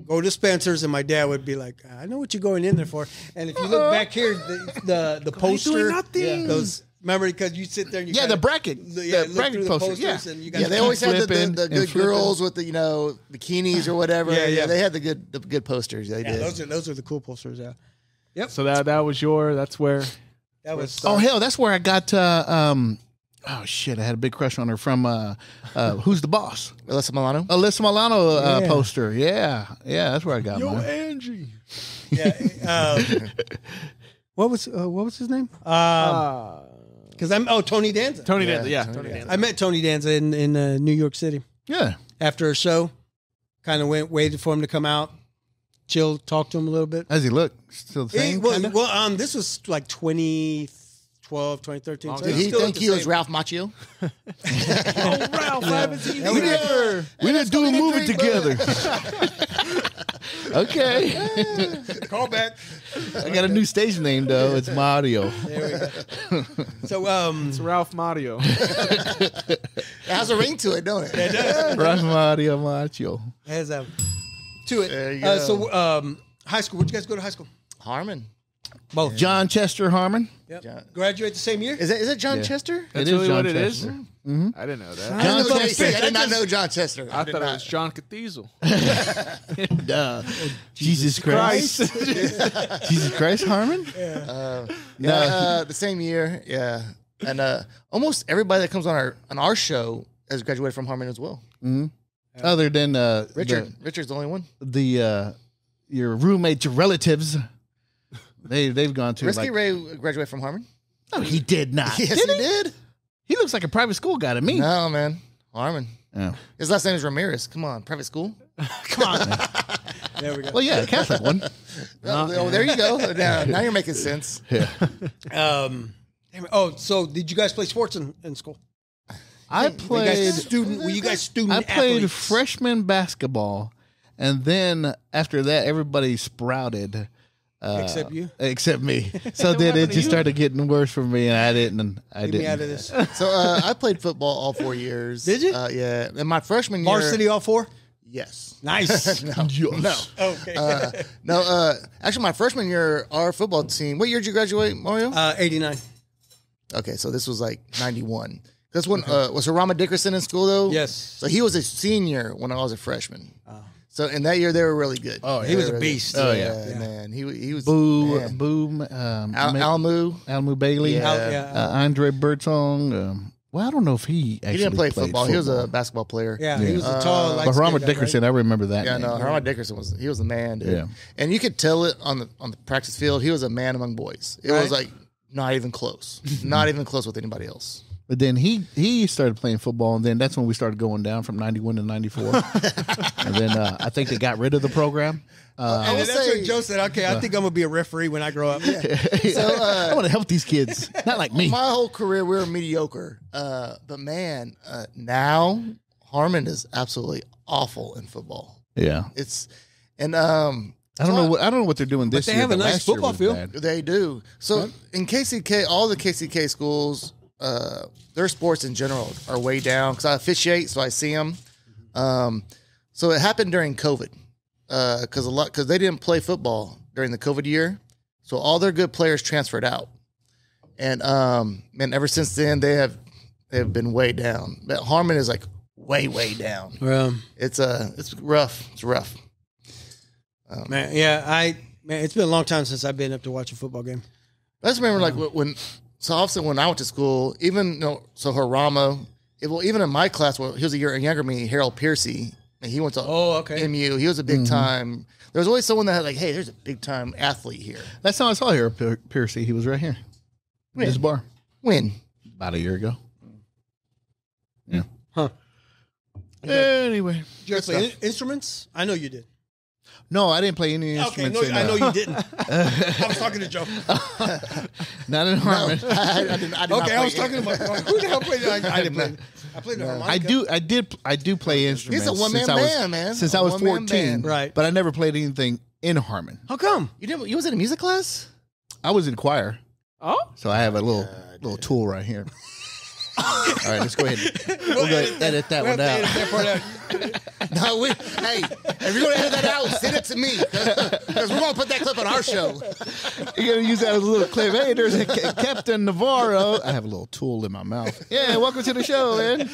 go to Spencer's, and my dad would be like, "I know what you're going in there for." And if you look back here, the poster, doing nothing. those remember because you sit there and you Yeah, kinda- the bracket. look The through bracket the poster, posters yeah. and you got Yeah, they always had flipping the and good flipping. girls with the bikinis or whatever. Yeah, yeah. They had the good posters. They Yeah, did. those are the cool posters. Yeah, So that's where that was. Oh hell, that's where I got. Oh shit, I had a big crush on her from Who's the Boss? Alyssa Milano. Alyssa Milano Yeah. poster. Yeah, yeah, that's where I got mine. Angie. Yeah. What was his name? Because Tony Danza. Tony Yeah, Danza. Yeah, Tony Tony Danza. Danza. I met Tony Danza in New York City Yeah, after a show. Kind of waited for him to come out, chill, talk to him a little bit. how's he look? Still the same? kinda? This was like 2012, 2013. Long so time. Did he still think the he was same. Ralph Macchio? Oh, Ralph, I haven't seen you we there. didn't do a movie together. Okay, Call back. I got a new stage name though. It's Mario. There we go. So It's Ralph Macchio. It has a ring to it, don't it? Ralph Mario Macho. has to it. There you go. So high school. Where'd you guys go to high school? Harmon. Both. John Chester Harmon. Yep. Graduate the same year? Is it John Chester? That's It is really John what it is? Chester. I didn't know that. John Chester. I did not know John Chester. I thought it was John Cathedral. Jesus Christ. Jesus Christ Harmon? The same year, yeah. And almost everybody that comes on our show has graduated from Harmon as well. Mm-hmm. Other than Richard. Richard's the only one. Your roommates, your relatives, they've gone to Risky Ray graduated from Harmon. No, he did not. Yes, he did. He looks like a private school guy to me. No, man. Harmon. Oh. His last name is Ramirez. Come on, private school. Come on. There we go. Well, yeah, a Catholic one. Oh, there you go. Now you're making sense. Yeah. So did you guys play sports in school? I played Were you guys student I played athletes? freshman basketball, and then after that, everybody sprouted. Except you? Except me. So then it just started getting worse for me, and I didn't. Get me out of this. So I played football all 4 years. Did you? Yeah. In my freshman year. Varsity all four? Yes. Nice. No. Okay. No. Actually, my freshman year, our football team. What year did you graduate, Mario? 89. Okay, so this was like 91. That's when was Harama Dickerson in school though? Yes. So he was a senior when I was a freshman. So in that year they were really good. Oh, he was a beast. Oh, yeah, man. He was Boom. Almu Bailey. Andre Bertong. Well, I don't know if he actually He didn't play played football. He was a basketball player. Yeah, he was a tall. But Robert Dickerson, right? I remember that. Yeah, name. no, Harama Dickerson was the man, dude. Yeah. And you could tell it on the practice field. He was a man among boys. It was like not even close. Not even close with anybody else. But then he started playing football, and then that's when we started going down from 91 to 94. And then I think they got rid of the program. And that's what Joe said. Okay, I think I'm gonna be a referee when I grow up. So I want to help these kids, not like me. My whole career we were mediocre, but man, now Harmon is absolutely awful in football. Yeah, I don't know what they're doing this they year. have a nice last year football was field. bad. They do. So in KCK, all the KCK schools, their sports in general are way down because I officiate, so I see them. So it happened during COVID because they didn't play football during the COVID year, so all their good players transferred out, and ever since then they have been way down. But Harmon is like way down. It's rough. It's rough. Man, it's been a long time since I've been up to watch a football game. I just remember so obviously when I went to school, even Harama, even in my class, he was a year younger than me, Harold Piercy, and he went to MU. He was a big time. There was always someone that had like, hey, there's a big time athlete here. That's how I saw Harold Piercy. He was right here. When? This bar. When? About a year ago. Yeah. Huh. Anyway. Did you ever play instruments? I know you did. No, I didn't play any Okay, instruments. I know you didn't. I was talking to Joe. Not in Harmon. I did not I was talking about who the hell played it? I didn't play. I played the harmonica. I do play instruments. He's a one-man band, man. Since I was 14. band. Right. But I never played anything in Harmon. How come? You was in a music class? I was in choir. Oh? So I have a little tool right here. All right, let's go ahead. We'll go edit that one out. No, hey, if you're gonna edit that out, send it to me because we're gonna put that clip on our show. You're gonna use that as a little clip. Hey, there's a Captain Navarro. I have a little tool in my mouth. Yeah, welcome to the show, man.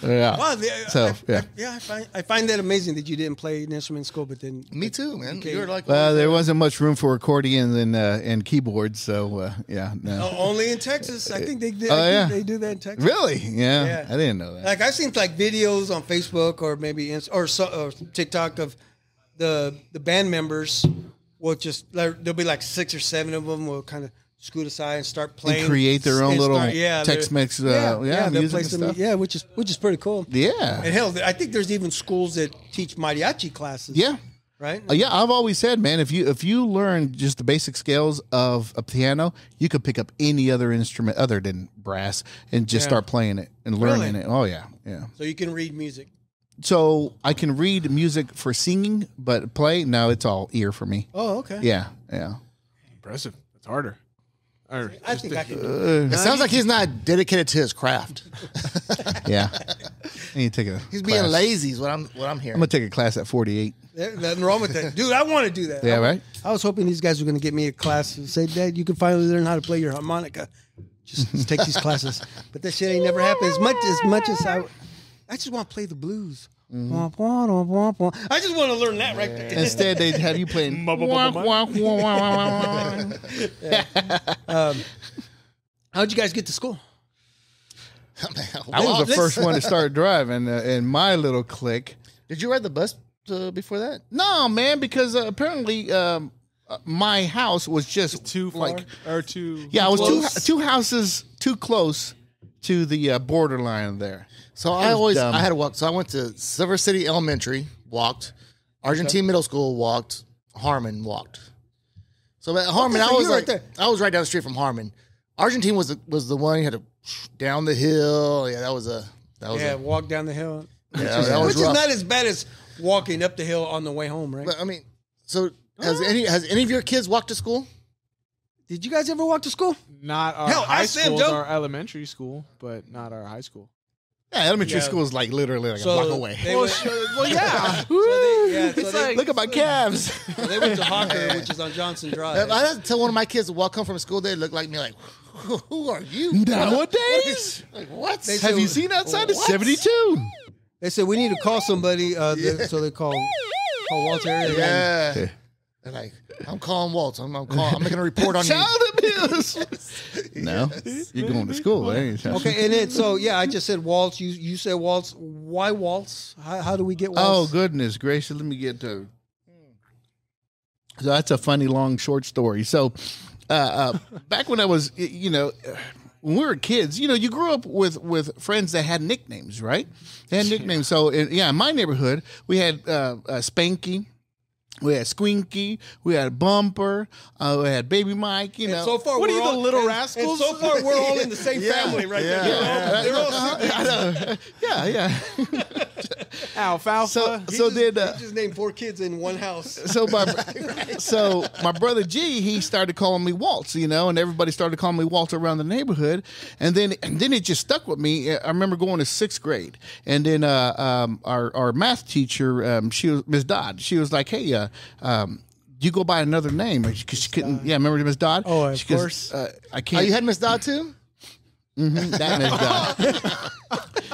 Yeah. Wow, I I find that amazing that you didn't play an instrument in school, but then Me too, man. Okay. You were like, Well, there wasn't much room for accordions and keyboards, so no. only in Texas. I think they did. They do that in Texas. Really? Yeah. Yeah. I didn't know that. Like I've seen like videos on Facebook or maybe or TikTok of the band members will just there'll be like 6 or 7 of them will kind of scoot aside and start playing, and create their own little they're- Tex-Mex, they'll music play and some, stuff. which is pretty cool. Yeah. And hell, I think there's even schools that teach mariachi classes. Yeah. Right. Yeah, I've always said, man, if you learn just the basic scales of a piano, you could pick up any other instrument other than brass and just start playing it and learning it. Oh yeah. So you can read music. So I can read music for singing, but play, no, it's all ear for me. Oh, okay. Yeah. Impressive. It's harder. Or I think I can do it. It sounds like he's not dedicated to his craft. Yeah. I need to take a He's being lazy is what I'm hearing. I'm going to take a class at 48. There's nothing wrong with that. Dude, I want to do that. Yeah, right? I was hoping these guys were going to get me a class and say, Dad, you can finally learn how to play your harmonica. Just take these classes. But that shit ain't never happened. As much as I just want to play the blues. Mm-hmm. I just want to learn that right there. Instead, they'd have you playing. How'd you guys get to school? I was the first one to start driving in my little clique. Did you ride the bus before that? No, man, because apparently my house was just too far or too. Yeah, I was two houses too close to the borderline there. So I had to walk. So I went to Silver City Elementary, walked. Argentine Middle School, walked. Harmon, walked. So at Harmon, I was right down the street from Harmon. Argentine was the one you had to down the hill. Yeah, that was walk down the hill. Yeah, which is not as bad as walking up the hill on the way home, right? But, I mean, so has any of your kids walked to school? Did you guys ever walk to school? Not our high school, our elementary school, but not our high school. Yeah, elementary school is like literally like a block away. Yeah. Look at my calves. So they went to Hawker, which is on Johnson Drive. I had to tell one of my kids to walk home from school, they look like me like, who are you? Nowadays? What? Have you seen outside of 72? They said, we need to call somebody. So they call Walter. Yeah. They're like, I'm calling Walt. I'm making a report on Child abuse. No, you're going to school. Ain't you? Okay, and then I just said Waltz. You said Waltz. Why Waltz? How do we get Waltz? Oh goodness gracious! Let me get to. So that's a funny long short story. So, back when I was, when we were kids, you grew up with friends that had nicknames, right? They had nicknames. So in my neighborhood, we had Spanky. We had Squinky, we had Bumper, we had Baby Mike, So far, what are you, the Little Rascals? And so far, we're all in the same family right there. They're all yeah. Alfalfa. So he just named 4 kids in one house. So my brother G, he started calling me Waltz, and everybody started calling me Waltz around the neighborhood, and then it just stuck with me. I remember going to 6th grade, and then our math teacher, she was Miss Dodd. She was like, "Hey, you go by another name," because she couldn't. Yeah, remember Miss Dodd? Oh, of course. I can't. Oh, you had Miss Dodd too? Mm-hmm, that Miss Dodd.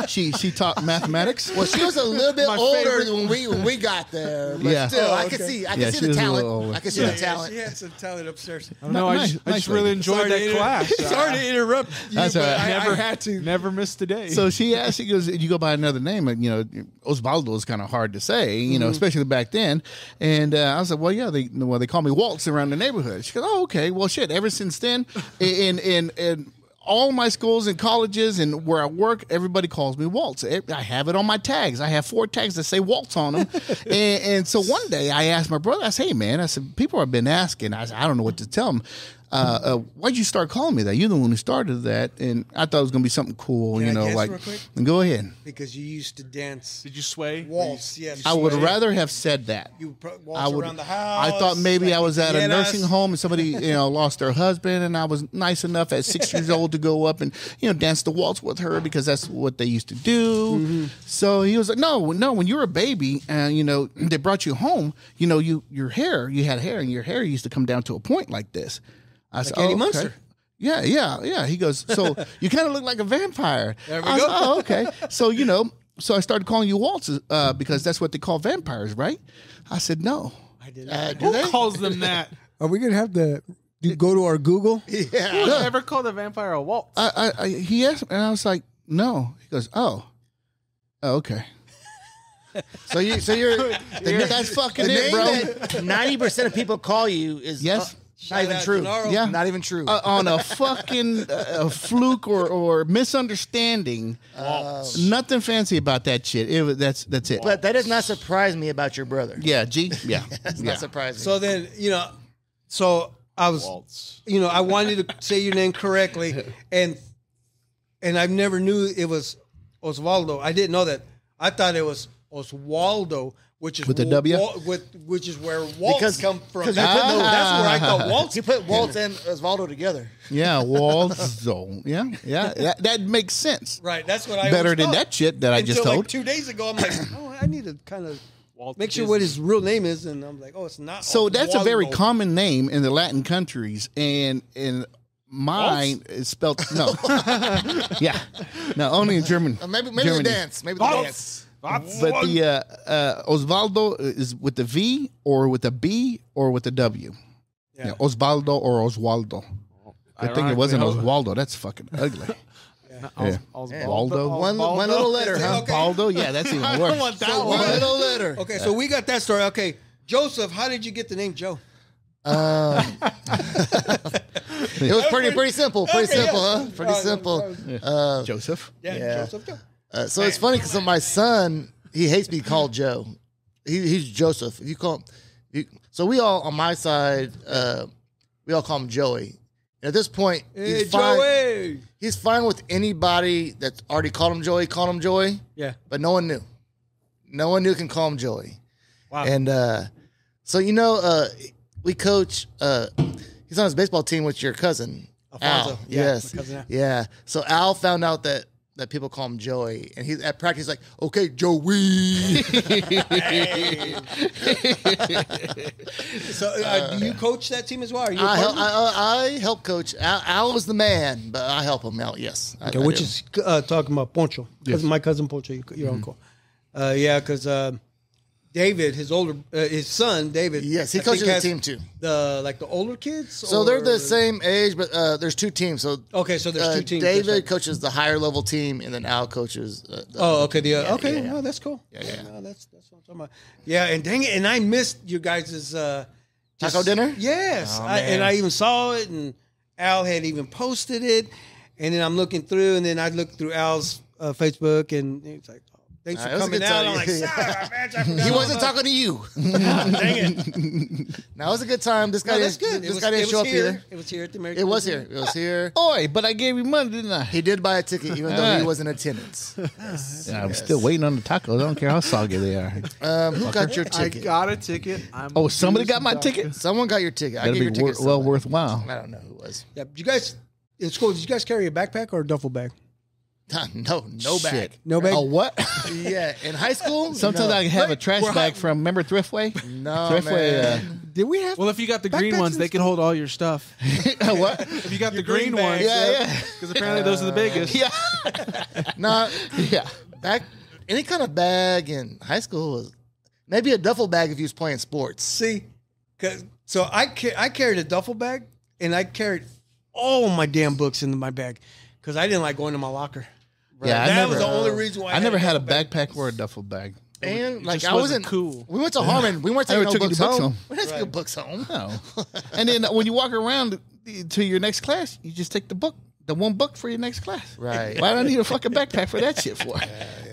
She taught mathematics. Well, she was a little bit older when we got there, but still, I could see the talent. I could see the talent. She had some talent upstairs. No, I just really enjoyed that class. Sorry to interrupt you, That's but all right. I never had to. Never missed a day. So she asked, she goes, "You go by another name?" And Osvaldo is kind of hard to say, especially back then. And I was like, "Well, yeah, they call me Waltz around the neighborhood." She goes, "Oh, okay. Well, shit. Ever since then, in all my schools and colleges and where I work, everybody calls me Waltz. I have it on my tags. I have 4 tags that say Waltz on them." and so one day I asked my brother, I said, "Hey, man," I said, "people have been asking." I said, "I don't know what to tell them. Why'd you start calling me that? You're the one who started that." And I thought it was going to be something cool, Can I guess real quick? Go ahead. Because you used to dance. Did you sway? Waltz, yes. I would rather have said that. You waltz around the house. I thought maybe I was at a nursing us. home and somebody, lost their husband, and I was nice enough at 6 years old to go up and, dance the waltz with her because that's what they used to do. Mm-hmm. So he was like, no, when you were a baby and, they brought you home, you had hair, and your hair used to come down to a point like this. I said, Eddie okay. Munster. Yeah. He goes, "So you kind of look like a vampire." There we I go. said, "Oh, okay." So I started calling you Waltz because that's what they call vampires, right? I said, "No." I did not. Who calls them that? Are we going to have to go to our Google? Yeah. Who ever called a vampire a waltz? He asked me, and I was like, "No." He goes, "Oh, okay." So you're That's fucking the it, name bro. that 90% of people call you is Yes. not even true. Yeah. Not even true. On a fucking fluke or misunderstanding. Nothing fancy about that shit. That's it. But that does not surprise me about your brother. Yeah, G. Yeah, That's not surprising. So then, so I was, Waltz. I wanted to say your name correctly, and I never knew it was Osvaldo. I didn't know that. I thought it was Osvaldo, which is With the W? which is where Waltz come from. That's you put that's where I thought Waltz. You put Waltz and Osvaldo together. Yeah, Waldo. Yeah. That makes sense. Right, that's what I Better always than thought. that shit that I just Until, told. like 2 days ago, I'm like, I need to kind of Walt make sure Disney. what his real name is, and I'm like, it's not. So that's a very Osvaldo. common name in the Latin countries, and mine is spelled no. Yeah, no, only in German. Maybe the Germany. dance. Maybe the dance. But the Osvaldo is with the V or with the B or with the W. Yeah. Osvaldo or Oswaldo. I think it wasn't Oswaldo. That's fucking ugly. Osvaldo. One little letter, huh? Okay. Osvaldo. Yeah, that's even worse. One little letter. Okay, so we got that story. Okay, Joesph, how did you get the name Joe? It was pretty simple. Pretty Okay, simple, yeah. huh? Pretty simple. Joesph. Yeah, Joesph. Joe. So it's funny because my son, he hates being called Joe. He's Joseph. If you call him, so we all on my side, we all call him Joey. And at this point, he's fine. Joey. He's fine with anybody that's already called him Joey. Called him Joey. Yeah. But no one knew. No one knew can call him Joey. Wow. And so we coach. He's on his baseball team with your cousin Alfonso. Al. Yeah, Yes. my cousin Al. Yeah. So Al found out that people call him Joey, and he's at practice like, okay, Joey. So do you coach that team as well? Are you a I partner? help coach. Al was the man, but I help him out. Yes. Okay, I which do. is talking about Poncho. My cousin Poncho, your uncle. Yeah, because David, his son David. Yes, he I think coaches the has team too. The older kids. So they're the same age, but there's two teams. So Okay, so there's two teams. David That's right. coaches the higher level team, and then Al coaches. Okay. Yeah. No, that's cool. Yeah. No, that's what I'm talking about. Yeah, and dang it, and I missed you guys' Taco dinner? Yes, Oh, and man. I even saw it, and Al had even posted it, and then I'm looking through, and then I looked through Al's Facebook, and it's like, oh, thanks It for was a coming good out. time. I'm like, Yeah. "Son of a bitch, I forgot He all wasn't about-" talking to you. Dang it! Now it was a good time. This guy No, that's didn't. good. This guy didn't show up here. either. It was here at the American. It was Museum. here. It was here. Oi, but I gave you money, didn't I? He did buy a ticket, even though he was in attendance. Yeah, I'm still waiting on the tacos. I don't care how soggy they are. Who got your I ticket? got a ticket. Oh, somebody got my ticket? Someone got your ticket. I That'd gave be your ticket. well worthwhile. I don't know who it was. Yeah, you guys in school? Did you guys carry a backpack or a duffel bag? No bag. Shit. No bag. Oh, what? Yeah, in high school. Sometimes no. I have a trash bag from, remember Thriftway? No, Thriftway. man. Did we have? Well, if you got the Backpacks green ones, in they can hold all your stuff. What? If you got the green green bags, ones, Yeah. because apparently those are the biggest. Yeah. Nah, Yeah. back any kind of bag in high school was maybe a duffel bag if you was playing sports. See, so I carried a duffel bag, and I carried all my damn books into my bag because I didn't like going to my locker. Yeah, That was the only reason why I never had a duffel bag. backpack or a duffel bag. And like just I wasn't wasn't cool. We went to Harmon. We weren't I taking never no took any books books home. home. We didn't take books home. No. And then when you walk around to your next class, you just take the one book for your next class. Right. Why do I need a fucking backpack for that shit for?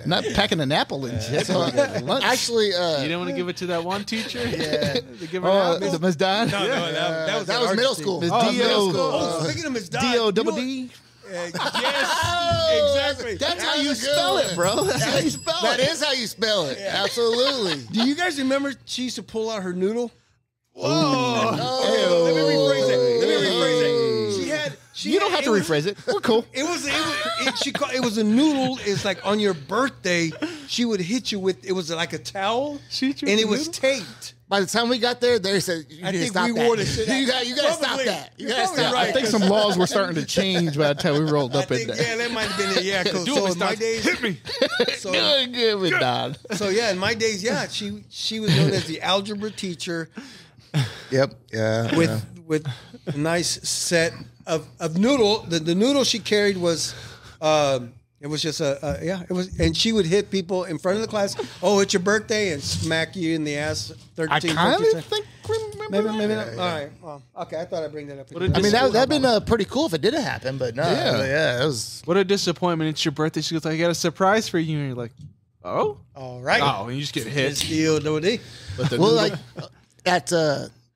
Not packing an apple and shit. Lunch. Actually, You didn't want to give it to that one teacher? Yeah. To give her out? The Miss Don? No, that that was middle school. Miss Oh, D.O. middle school. Oh, speaking of Miss Dodd, D.O. you double know- D? Yes, exactly. That's how That's you a good spell one. it, bro. That's how you spell That it. is how you spell it. Absolutely. Do you guys remember she used to pull out her noodle? Oh. Let me rephrase it. She had. You don't have to rephrase it. We're cool. It was a noodle. It's like on your birthday, she would hit you with. It was like a towel, Shoot you and with it a was noodle? taped. By the time we got there, they said, "You I need to think stop we that. wore the shit out. You got to stop Probably. that. You You're got to probably stop right. I think some laws were starting to change by the time we rolled I up in think there. yeah, that might have been it. Yeah, 'cause Do so it, in my days, hit me. so, Good with Don. so yeah, in my days, yeah, she was known as the algebra teacher Yep. Yeah. with a nice set of noodle. The noodle she carried was. It was just it was, and she would hit people in front of the class. Oh, it's your birthday, and smack you in the ass. 13, I kind 14 of think maybe not. All right, well, okay. I thought I'd bring that up. What a I mean, dis- that'd been pretty cool if it didn't happen, but no. Yeah. It was. What a disappointment. It's your birthday. She goes, I got a surprise for you. And you're like, oh? All right. Oh, and you just get hit. D.O.D. But the Well, noodle- like at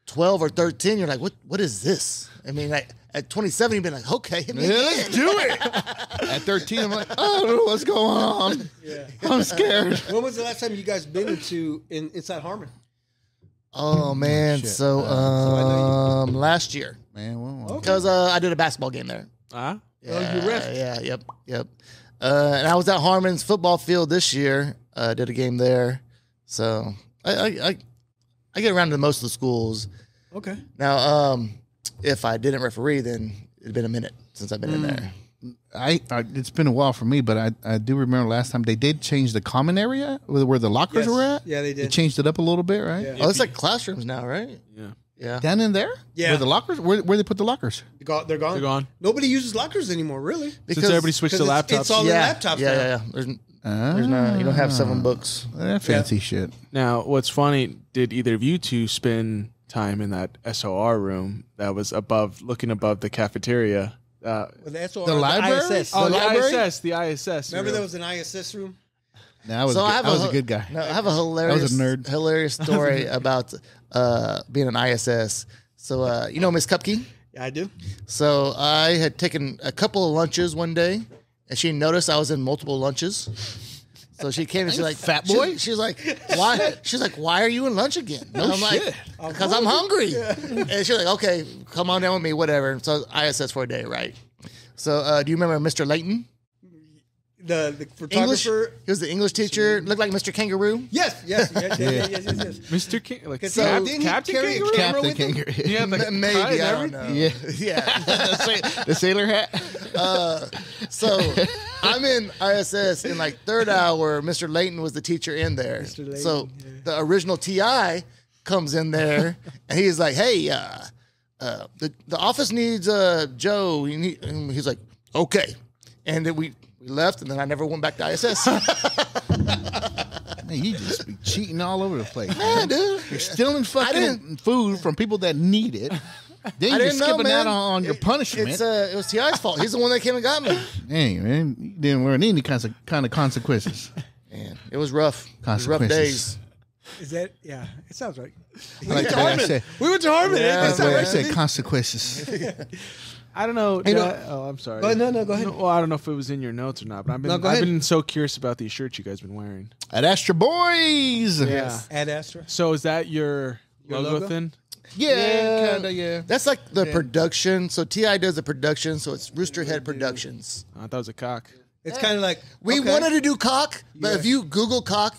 12 or 13, you're like, what is this? I mean, like at 27, you'd be like, okay, hit me let's do it. At 13, I'm like, I don't know what's going on. Yeah. I'm scared. When was the last time you guys been inside Harmon? Oh man, shit. so last year, Man, well, because I did a basketball game there. Huh? Yeah, you ref. Yep. And I was at Harmon's football field this year. Did a game there, so I get around to most of the schools. Okay. Now, if I didn't referee, then it'd been a minute since I've been in there. it's been a while for me, but I do remember last time they did change the common area where the lockers Yes. were at. Yeah, they did. They changed it up a little bit, right? Yeah. Oh, it's like classrooms now, right? Yeah. Yeah. Down in there? Yeah. Where the lockers? Where they put the lockers? They're gone. They're gone. Nobody uses lockers anymore, really. Since everybody switched to laptops. It's all in laptops now. Yeah. There's no, you don't have 7 books. That fancy shit. Now, what's funny, did either of you two spend time in that SOR room that was looking above the cafeteria? With the SOR, The library? ISS. Oh, the library? ISS. Remember room. there was an ISS room? No, I was, So a, I have I was a- a good guy. No, I have a hilarious, nerd. hilarious story about being an ISS. So you know Miss Cupkey? Yeah, I do. So I had taken a couple of lunches one day, and she noticed I was in multiple lunches. So she came and she's like, fat boy? She's like, why? She's like, why are you in lunch again? And I'm like, because I'm hungry. And she's like, okay, come on down with me, whatever. So ISS for a day, right? So do you remember Mr. Layton? The English. photographer. He was the English teacher. Looked like Mr. Kangaroo. Yes. Mr. King, like So didn't he Captain carry a Kangaroo? camera Captain with him? Kangaroo. Yeah, the Maybe, tie and I don't everything? know. Yeah. Yeah. The sailor hat. So I'm in ISS in like third hour. Mr. Layton was the teacher in there. Layton, So yeah. the original TI comes in there and he's like, hey, the office needs Joe. And he's like, okay. And then we left, and then I never went back to ISS. Man, you just be cheating all over the place. Man, dude. You're stealing fucking didn't- food from people that need it. Then I you're didn't know, skipping man. out on your punishment. It was TI's fault. He's the one that came and got me. Hey, man, you didn't learn any kind of consequences. Man, it was rough. It was rough days. Is that? Yeah, it sounds right. I like the way I said, We went to Harmon. Yeah, I like It the way I sounds right. said consequences. I don't know. Hey, no. I'm sorry. Go ahead, no, go ahead. Well, I don't know if it was in your notes or not, but No, go I've ahead. been so curious about these shirts you guys been wearing. At Astra Boys. Yeah. Ad Astra. So is that your logo, logo? thing? Yeah, kind of, yeah. That's like the production. So TI does the production. So it's Rooster Head Productions. I thought it was a cock. It's kind of like We okay. wanted to do cock, but if you Google cock,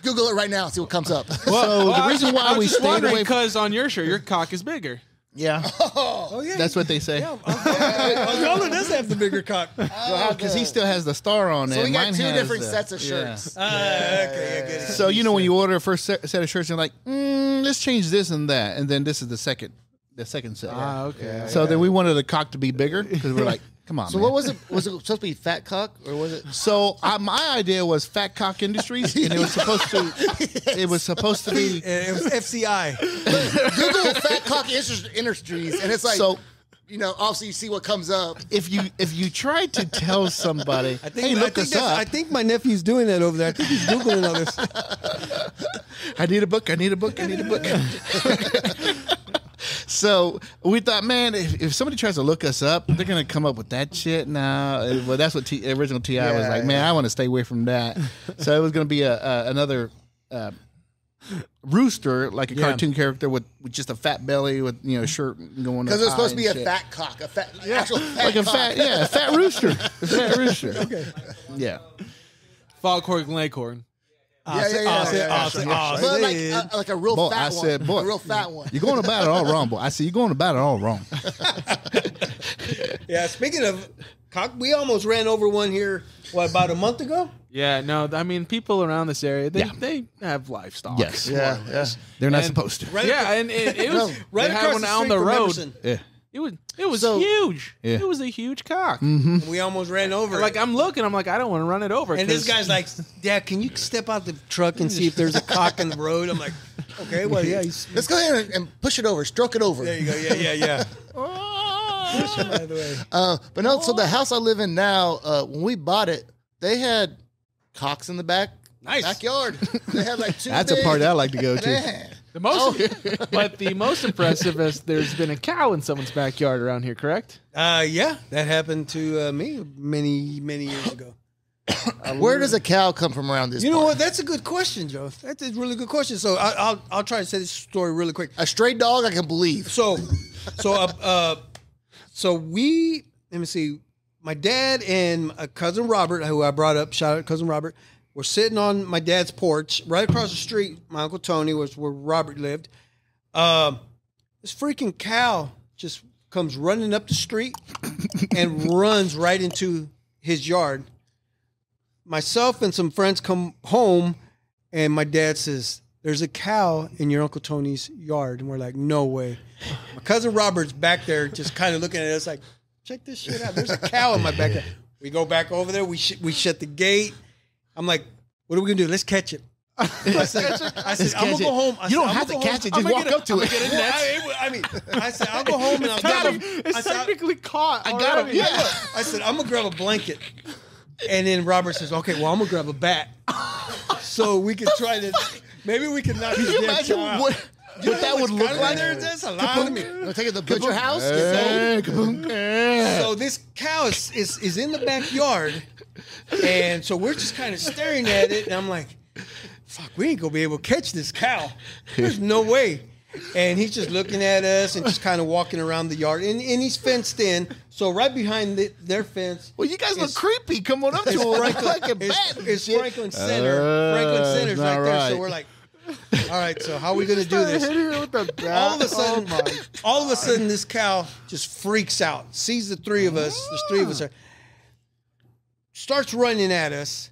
Google it right now and see what comes up. So the reason why we stayed away from... because on your shirt, your cock is bigger. Yeah, Oh yeah. that's what they say. Osvaldo does have the bigger cock. Because he still has the star on it. So we got Mine 2 has different the- sets of yeah. shirts. Okay, I get it. So you know when you order a first set of shirts, you're like, let's change this and that, and then this is the second set. Ah, okay. So then we wanted the cock to be bigger because we're like, come on. So man. what was it? Was it supposed to be fat cock or was it? So my idea was Fat Cock Industries, and it was supposed to be. It was FCI. Google fat cock industries, and it's like, So obviously you see what comes up. if you try to tell somebody, hey, look us up. I think my nephew's doing that over there. I think he's googling all this. I need a book. So we thought, man, if somebody tries to look us up, they're gonna come up with that shit now. Well, that's what original TI was like. Man, I want to stay away from that. So it was gonna be another rooster, like a cartoon character with just a fat belly with shirt going. Because it was supposed to be a shit. fat cock, actual fat like a cock. a fat rooster, a fat rooster. Okay, yeah. Foghorn Leghorn. Yeah. But like a real Boy, fat I one. said, boy, A real fat one. You're going about it all wrong, boy. I said you're going about it all wrong. Yeah. Speaking of cock, we almost ran over one here. What, about a month ago? Yeah, no, I mean, people around this area, they have livestock. Yes. Yeah. They're not And- supposed to. Right Yeah, and it was Right they had across one the on street the from road. Emerson. Yeah. It was So- huge. Yeah. It was a huge cock. We almost ran over. Like I'm looking, I'm like, I don't want to run it over. and this 'cause- guy's like, Dad, can you step out the truck and see if there's a cock in the road? I'm like, okay, well, yeah. Let's go ahead and push it over, stroke it over. There you go. Yeah. Push him out of the way. But no, so the house I live in now, when we bought it, they had cocks in the Nice. backyard. They had like 2 That's a big- party I like to go to. Man. But the most impressive is there's been a cow in someone's backyard around here, correct? Yeah, that happened to me many years ago. Where does a cow come from around this? You know what? That's a good question, Joe. That's a really good question. So I'll try to say this story really quick. A stray dog, I can believe. So we, let me see. My dad and a cousin Robert, who I brought up, shout out cousin Robert, were sitting on my dad's porch right across the street. My Uncle Tony was where Robert lived. This freaking cow just comes running up the street and runs right into his yard. Myself and some friends come home, and my dad says, "There's a cow in your Uncle Tony's yard." And we're like, "No way." My cousin Robert's back there just kind of looking at us like, "Check this shit out. There's a cow in my backyard." We go back over there. We shut the gate. I'm like, "What are we going to do? Let's catch it." I said, "I'm going to go home." You don't have to catch it. Just walk up to it. I said, "I'll go home and I'll get him." It's technically caught. I got him. Yeah. I said, "I'm going to grab a blanket." And then Robert says, "Okay, well, I'm going to grab a bat." So we can try to, maybe we can knock this damn cow out. What that would look like? That's a lot of me. We'll take it to the butcher house. So this cow is in the backyard. And so we're just kind of staring at it. And I'm like, fuck, we ain't going to be able to catch this cow. There's no way. And he's just looking at us and just kind of walking around the yard. And he's fenced in. So right behind their fence. Well, you guys look creepy coming up to him like a bat. It's Franklin Center. Franklin Center's right there. So we're like, all right, so how are we going to do this? All of a sudden, this cow just freaks out, sees the three of us. There's three of us there. Starts running at us.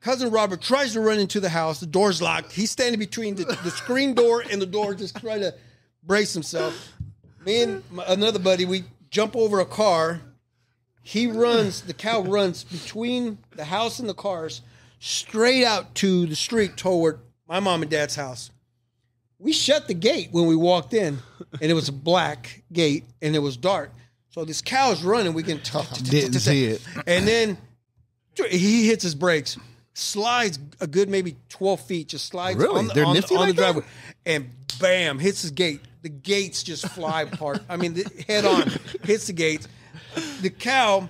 Cousin Robert tries to run into the house. The door's locked. He's standing between the screen door and the door, just trying to brace himself. Me and another buddy, we jump over a car. The cow runs between the house and the cars, straight out to the street toward my mom and dad's house. We shut the gate when we walked in, and it was a black gate, and it was dark. So this cow's running. We can didn't see it. And then he hits his brakes, slides a good maybe 12 feet, just slides on the driveway, and bam, hits his gate. The gates just fly apart. I mean, head on, hits the gates. The cow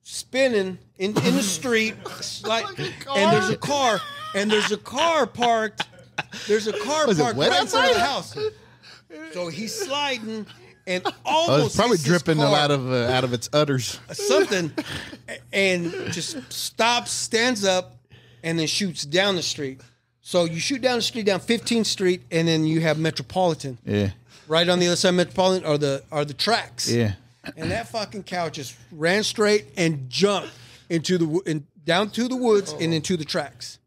spinning in the street, and there's a car parked. There's a car parked right outside the house. So he's sliding and almost it's probably dripping out of its udders. Something, and just stops, stands up, and then shoots down the street. So you shoot down the street, down 15th Street, and then you have Metropolitan. Yeah. Right on the other side of Metropolitan are the tracks. Yeah. And that fucking cow just ran straight and jumped down to the woods and into the tracks.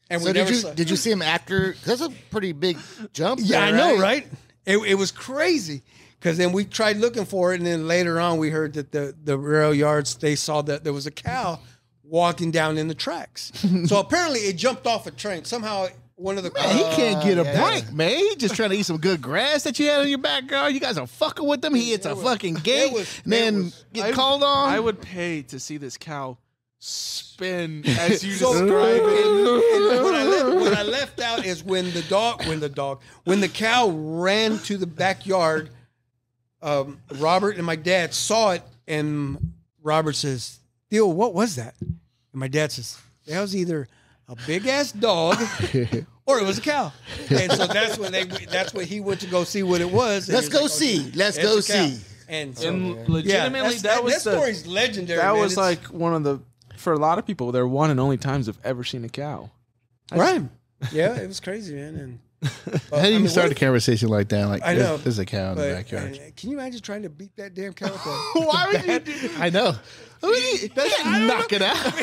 And so did you see him after? That's a pretty big jump. Yeah, there, I know, right? It was crazy. Because then we tried looking for it, and then later on we heard that the rail yards, they saw that there was a cow walking down in the tracks. So apparently it jumped off a train. Somehow one of the man, he can't get a break, man. He just trying to eat some good grass that you had in your backyard. You guys are fucking with him. He hits a fucking gate and then get called on. I would pay to see this cow spin as you describe it. What I left out is when the cow ran to the backyard. Robert and my dad saw it, and Robert says, "Theo, what was that?" And my dad says, "That was either a big ass dog or it was a cow." And so that's when he went to go see what it was. Let's go see. And so, legitimately, that story's legendary. That was like one of the, for a lot of people, they're one and only times they've ever seen a cow. Right? Yeah, it was crazy, man. And how do you start a converation like that? Like, I know, there's a cow in the backyard. Can you imagine trying to beat that damn cow? Why would you do? I know. Knock it out.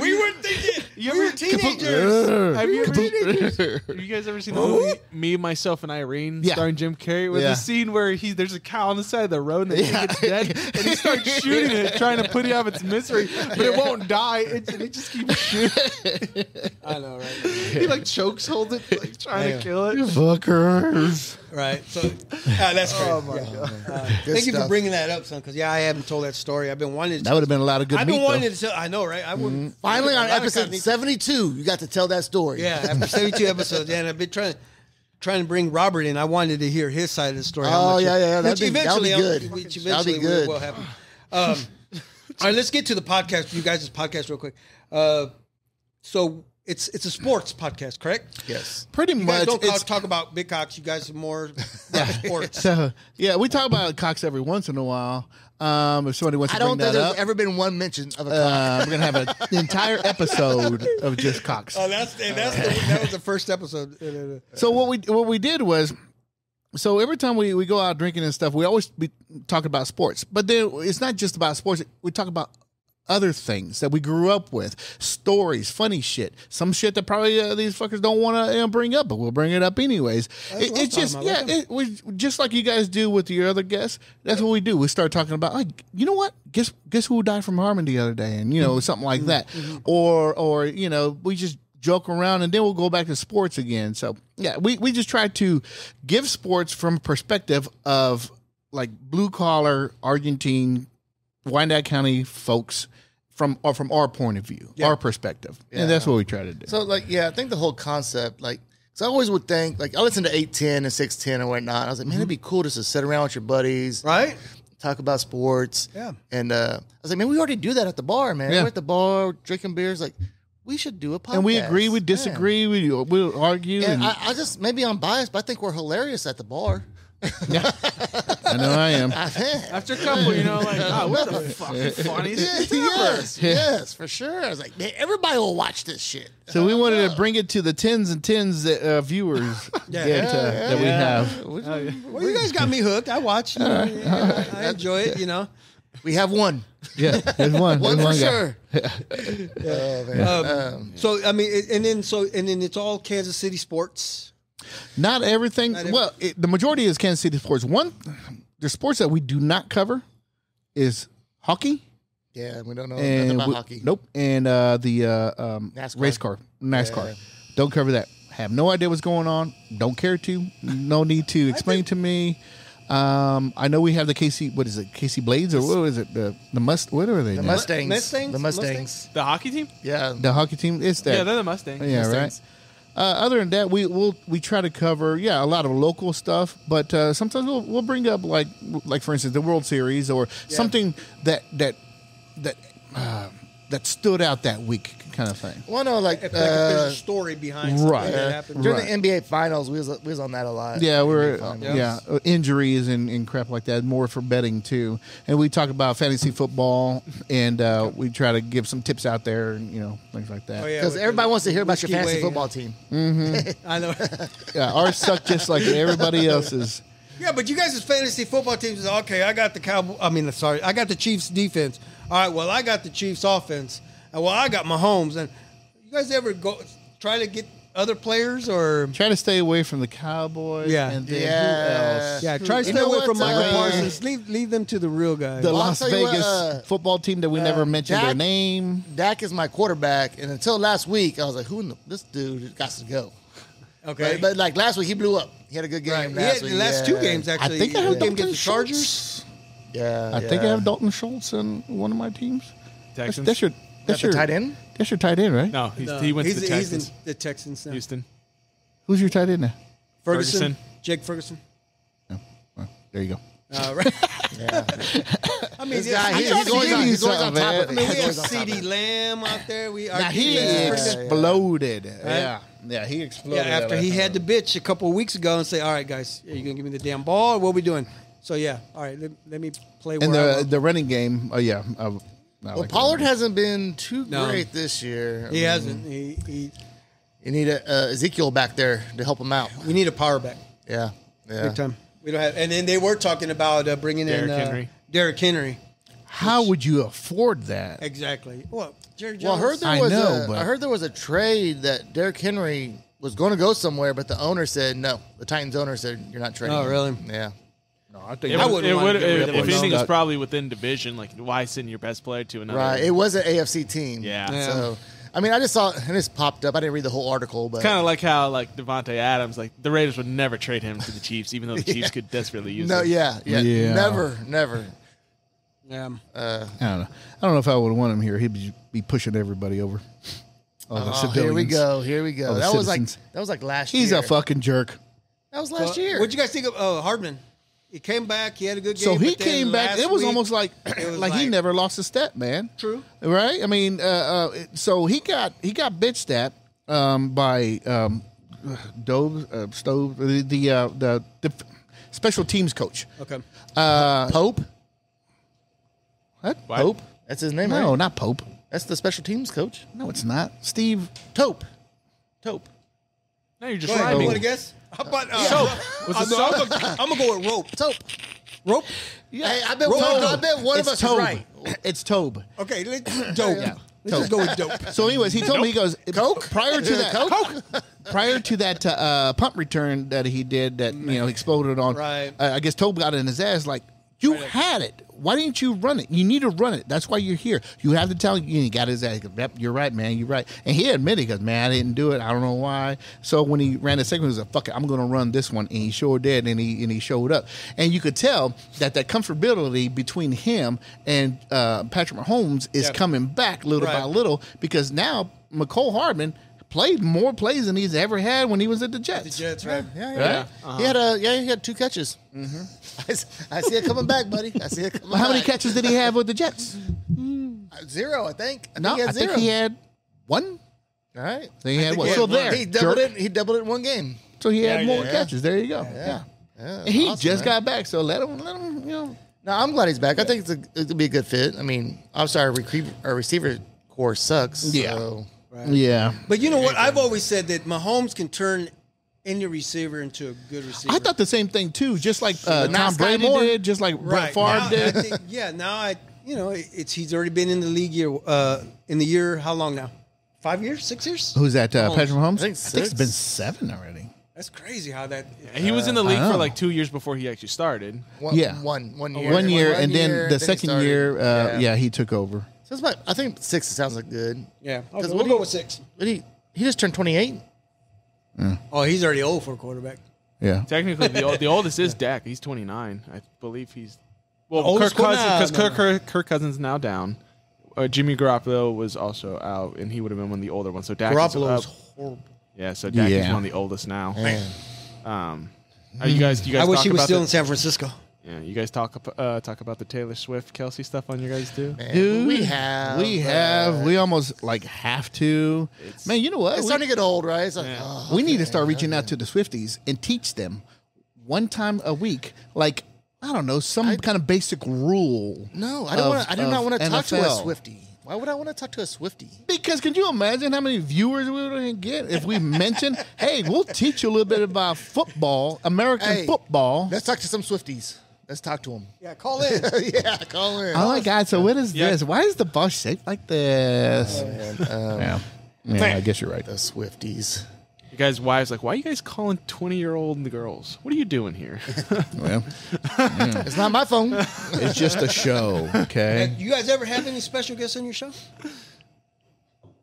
We were thinking. We were teenagers. Have you guys ever seen the movie Me, Myself, and Irene starring Jim Carrey? With the scene where there's a cow on the side of the road and the thing gets dead, and he starts shooting it, trying to put it out of its misery, but it won't die. It just keeps shooting. I know, right? He like chokes holds it, like trying to kill it. Fuckers. Right. So that's great. Oh my god. Thank you for bringing that up, son. Because I haven't told that story. I've been wanting to. That would have been a lot of good. I've been wanting to tell. I know, right? I would finally on episode 72, you got to tell that story. Yeah, after 72 episodes, and I've been trying to bring Robert in. I wanted to hear his side of the story. Oh, yeah. Which eventually good. Which That'll be eventually good. will happen. All right, let's get to the podcast. You guys' podcast real quick. So it's a sports podcast, correct? Yes. Pretty You guys much. don't talk about big cocks. You guys are more about sports. So, yeah, we talk about cocks every once in a while. If somebody wants I to bring don't think that there's up, ever been one mention of a cock. we're gonna have an entire episode of just cocks. Oh, that was the first episode. So what we did was, so every time we go out drinking and stuff, we always be talking about sports. But then it's not just about sports. We talk about other things that we grew up with, stories, funny shit, some shit that probably these fuckers don't want to bring up, but we'll bring it up anyways. It's just we just like you guys do with your other guests. That's what we do. We start talking about, like, you know what? Guess who died from Harmon the other day, and something like that, or we just joke around, and then we'll go back to sports again. So yeah, we just try to give sports from a perspective of like blue collar Argentine, Wyandotte County folks from our point of view, our perspective, and that's what we try to do. So, I think the whole concept, because I always would think, I listen to 810 and 610 and whatnot. I was like, man, it'd be cool just to sit around with your buddies, Right? talk about sports. Yeah. And I was like, man, we already do that at the bar, man. Yeah. We're at the bar drinking beers. Like, we should do a podcast. And we agree, we disagree, we'll argue. And I just, maybe I'm biased, but I think we're hilarious at the bar. I know I am. After a couple, we're the fucking funniest thing ever. Yes, for sure. I was like, man, everybody will watch this shit. So we wanted to bring it to the tens and tens viewers that we have. Well, you guys got me hooked. I watched. I enjoy it. We have one. Yeah, there's one. One There's for one guy. sure. So I mean, and then it's all Kansas City sports. Not everything. The majority is Kansas City sports. The sports that we do not cover is hockey. Yeah, we don't know nothing about hockey. Nope. And the race car, NASCAR. Yeah. Don't cover that. Have no idea what's going on. Don't care to. No need to explain to me. I know we have the KC. What is it? KC Blades or what is it? What are they? The now? Mustangs. The Mustangs. The hockey team? Yeah. The hockey team. It's that. Yeah, they're the Mustangs. Yeah, Mustangs. right. Other than that, we try to cover a lot of local stuff, but sometimes we'll bring up like for instance the World Series or something that stood out that week kind of thing. Well, no, If there's a story behind something right. that happened. During the NBA Finals, we was on that a lot. Yeah, NBA injuries and crap like that, more for betting too. And we talk about fantasy football, and we try to give some tips out there, and things like that. Oh, yeah. Because everybody wants to hear about your Whiskey fantasy Way, football team. I know. Yeah, ours suck just like everybody else's. Yeah, but you guys' fantasy football teams is okay. I got I got the Chiefs defense. All right, well, I got the Chiefs offense. And well, I got Mahomes. And you guys ever try to get other players or Try to stay away from the Cowboys. Yeah. And then Yeah. who else? try to stay know away what, from Michael uh, Parsons. Leave them to the real guys. The Well, I'll Las tell you Vegas what, football team that we never mentioned their Dak- name. Dak is my quarterback, and until last week, I was like, this dude got to go. Okay, But last week, he blew up. He had a good game right. He last had week. the last two games actually. I think I have One game Dalton against the Chargers. Yeah. I think I have Dalton Schultz in one of my teams. Texans? That's your That's your tight end? That's your tight end, right? No, he went to the He's Texans. in the Texans now. Houston. Who's your tight end now? Ferguson. Jake Ferguson. Oh, well, there you go. Right. Yeah. I mean, This guy, I he's always on top of it. mean, we He's have always on top of C.D. it. Lamb out there. Now he Yeah. exploded. Yeah, he exploded. Yeah, after he had to bitch a couple of weeks ago and say, "All right, guys, are you gonna give me the damn ball? Or what are we doing?" So yeah, all right, let me play. and where I the running game. Oh yeah. Well, Pollard hasn't been too great this year. He hasn't. He You need Ezekiel back there to help him out. we need a power back. Yeah. Big time. We don't have, and then they were talking about bringing Derrick in Henry. Derrick Henry. How would you afford that? Exactly. Well, Jerry Jones. Well, I heard there was a trade that Derrick Henry was going to go somewhere, but the owner said no. The Titans owner said you're not trading. Oh, him." really? Yeah. No, I think I wouldn't want to get rid of if him. anything, No. was probably within division. Like, why send your best player to another? Right. It was an AFC team. Yeah. Yeah. So, I mean, I just saw, and this popped up. I didn't read the whole article, but Kind of like how Devontae Adams, the Raiders would never trade him to the Chiefs, even though the Chiefs could desperately use no, him. yeah. Yeah. Never. Yeah. I don't know. I don't know if I would want him here. He'd be pushing everybody over. Oh, here we go. Here we go. Oh, the That was citizens. like last year. He's a fucking jerk. That was last year. What'd you guys think of Hardman? He came back. He had a good game. So he but then came back. last It was week, almost like he never lost a step, man. True. Right? I mean, so he got bitched at by Stove, the special teams coach. Okay. Pope? What? Pope? That's his name, No, right? not Pope. That's the special teams coach. No, it's not. Steve. Tope. No, you're just Go ahead. You rhyming. want to guess? How about Was it I'm gonna go with rope. Tope. Rope. Yeah. Hey, I bet one of us is Tobe. right. It's Tobe. Okay. Dope. Yeah. Let's just go with dope. So, anyways, he told me, he goes, Coke? prior to that, prior to that punt return that he did that, he exploded on, Right. I guess Tobe got in his ass like, you had it. Why didn't you run it? You need to run it. That's why you're here. You have to tell you. He got his ass. He goes, yep, you're right, man. You're right. And he admitted, he goes, man, I didn't do it. I don't know why. So when he ran the second one, he was like, fuck it, I'm going to run this one. And he sure did. And he showed up. And you could tell that comfortability between him and Patrick Mahomes is coming back little by little, because now McCole Hardman played more plays than he's ever had when he was at the Jets. The Jets, right? Yeah. He had 2 catches. Mm-hmm. I see it coming back, buddy. I see it coming How many back. catches did he have with the Jets? 0, I think. I think he had 1. All right. So he had what? he had So one. there. He doubled it. He doubled it in 1 game. So he had more yeah. catches. There you go. Yeah. And he awesome, just man. got back. So let him. No, I'm glad he's back. I think it'll be a good fit. I mean, I'm sorry, our receiver core sucks. Yeah. So. Yeah. But you know what? I've always said that Mahomes can turn any receiver into a good receiver. I thought the same thing too. Just like Tom not Brady Sky Moore. did. Just like Brett Favre now, did. I think, now he's already been in the league in the year. How long now? 5 years? 6 years? Who's that? Patrick Mahomes. I think it's 6. been 7 already. That's crazy how that. He was in the league I for know. like 2 years before he actually started. One year. 1 year, and then the second he year, started. he took over. So it's about, I think 6 sounds like good. Yeah. Okay, Because we'll go with 6. But he just turned 28. Oh, he's already old for a quarterback. Yeah. Technically, the oldest is Dak. He's 29. I believe he's. Well, Oldest Kirk Cousins, now? because Kirk Cousins is now down. Jimmy Garoppolo was also out, and he would have been one of the older ones. So Dak Garoppolo is is up. horrible. Yeah, so Dak is Yeah. one of the oldest now. Man. Are you guys? Do you guys? I wish talk he was about still the- in San Francisco. Yeah, you guys talk about the Taylor Swift, Kelsey stuff on your guys too. Man, Dude, we have. We almost have to. Man, you know what? It's starting to get old, right? It's like, We need to start reaching out to the Swifties and teach them one time a week, like, I don't know, some kind of basic rule. No, I don't want. I do not want to talk to a NFL. Swiftie. Why would I want to talk to a Swiftie? Because can you imagine how many viewers we would get if we mentioned, hey, we'll teach you a little bit about football, American football. Let's talk to some Swifties. Let's talk to them. Yeah, call in. Yeah, call in. Oh my God! So what is this? Why is the bus shaped like this? Yeah, I guess you're right. The Swifties. You guys' wives like, why are you guys calling 20-year-old girls? What are you doing here? Well, It's not my phone. it's just a show, okay? You guys ever have any special guests on your show?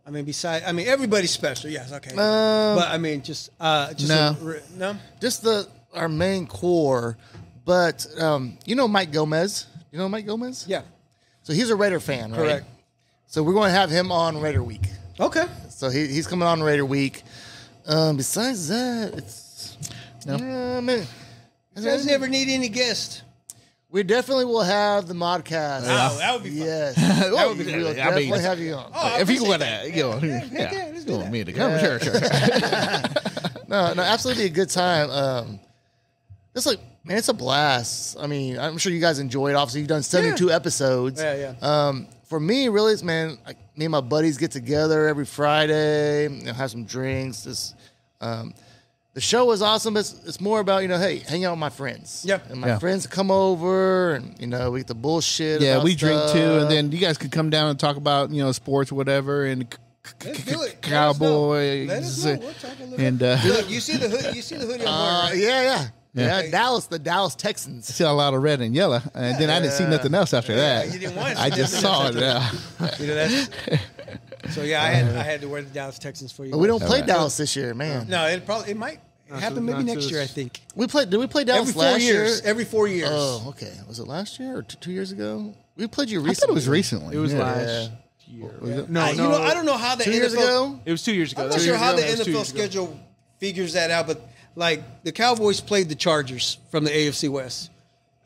I mean, everybody's special. Yes, okay. But I mean, just No. No. Just our main core. But you know Mike Gomez. You know Mike Gomez? Yeah. So he's a Raider fan, right? Correct. So we're going to have him on Raider Week. Okay. So he's coming on Raider Week. Besides that, it's man, You guys never need any guests. we definitely will have the Modcast. Oh, that would be fun. Yes, that would be. I We'll mean, definitely have you on. If you want to, let's do you want that. me to come? Sure. No, absolutely a good time. It's like, man, it's a blast. I mean, I'm sure you guys enjoy it. Obviously, you've done 72 episodes. Yeah. For me, really, it's, man, like, me and my buddies get together every Friday, have some drinks. The show is awesome. It's more about, hey, hang out with my friends. Yep. And my friends come over, and, we get the bullshit. Yeah, about we drink stuff. too, and then you guys could come down and talk about Let's sports, whatever, and do it. Cowboys. Let us know. We'll talk a little And bit. Look, you see the hood. You see the hoodie I'm wearing, right? Yeah, Dallas, the Dallas Texans. see a lot of red and yellow, and then I didn't see nothing else after that. You didn't want to I see just nothing saw else it. after Yeah. So yeah, I had to wear the Dallas Texans for you. But we don't play Dallas this year, man. No, it might happen maybe next year. I think Did we play Dallas every 4 last years. year? Every 4 years. Oh, okay. Was it last year or 2 years ago? We played you I recently. thought it was recently. It was Yeah. last year. I don't know how the 2 years ago. It was 2 years ago. I'm not sure how the NFL schedule figures that out, but like the Cowboys played the Chargers from the AFC West,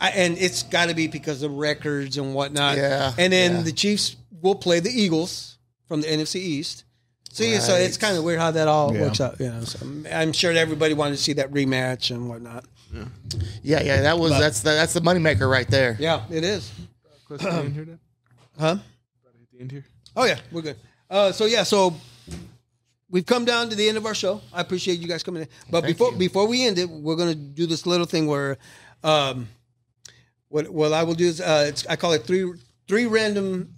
and it's got to be because of records and whatnot. Yeah, and then the Chiefs will play the Eagles from the NFC East. So it's kind of weird how that all works out. So I'm sure everybody wanted to see that rematch and whatnot. Yeah. That's the moneymaker right there. Yeah, it is. Question at the end here, Dad? Huh? At the end here? Oh yeah, we're good. So we've come down to the end of our show. I appreciate you guys coming in. But before we end it, we're gonna do this little thing where, what I will do is I call it three random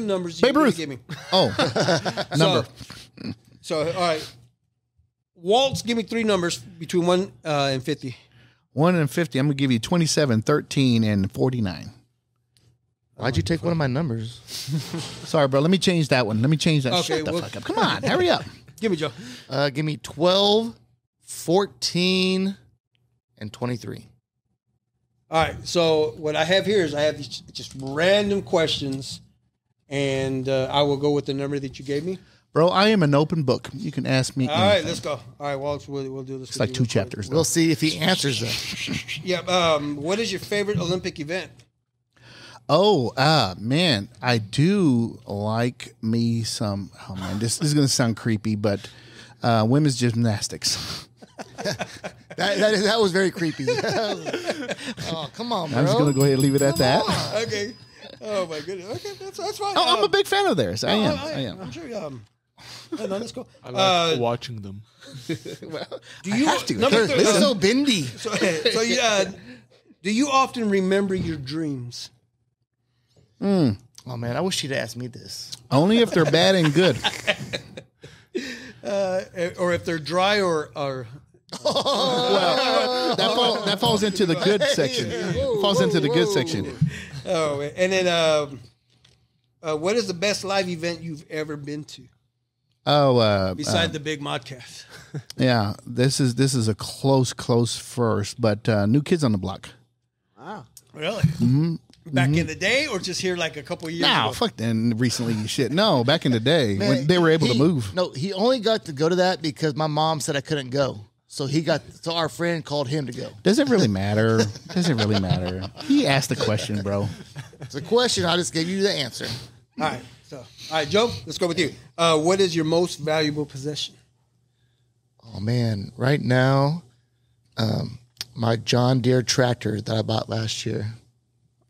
numbers. Babe Ruth. Give me. Oh, number. So all right, Waltz, give me 3 numbers between 1 and 50. 1 and 50. I'm gonna give you 27, 13, and 49. Why'd you take one of my numbers? Sorry, bro. Let me change that one. Let me change that. Okay, Shut the fuck up. Come on, hurry up. Give me, Joe. Give me 12, 14, and 23. All right. So what I have here is I have these just random questions, and I will go with the number that you gave me. Bro, I am an open book. You can ask me. All right, let's go. All right, Waltz, we'll do this. It's like 2 chapters. We'll see if he answers them. Yeah. What is your favorite Olympic event? Oh, man, I do like me some. Oh man, this is gonna sound creepy, but women's gymnastics. that was very creepy. Oh, come on, bro. I'm just gonna go ahead and leave it at that. Okay. Oh my goodness. Okay, that's fine. Oh, I'm a big fan of theirs. I am. I'm sure. Let's go. I like watching them. Do you have to. Number They're so bendy. Do you often remember your dreams? Oh man, I wish you'd asked me this. Only if they're bad and good. Or if they're dry or Well, that falls into the good section. Falls into the good section. Oh, and then what is the best live event you've ever been to? Oh, Besides the Big Modcast. yeah. This is a close first, but New Kids on the Block. Wow, really? Mm-hmm. Back in the day, or just here like a couple of years ago? Fuck then. Recently, shit. No, back in the day when they were able to move. No, he only got to go to that because my mom said I couldn't go. So our friend called him to go. Does it really matter? Does it really matter? He asked the question, bro. It's a question. I just gave you the answer. All right, Joe, let's go with you. What is your most valuable possession? Oh man, right now, my John Deere tractor that I bought last year.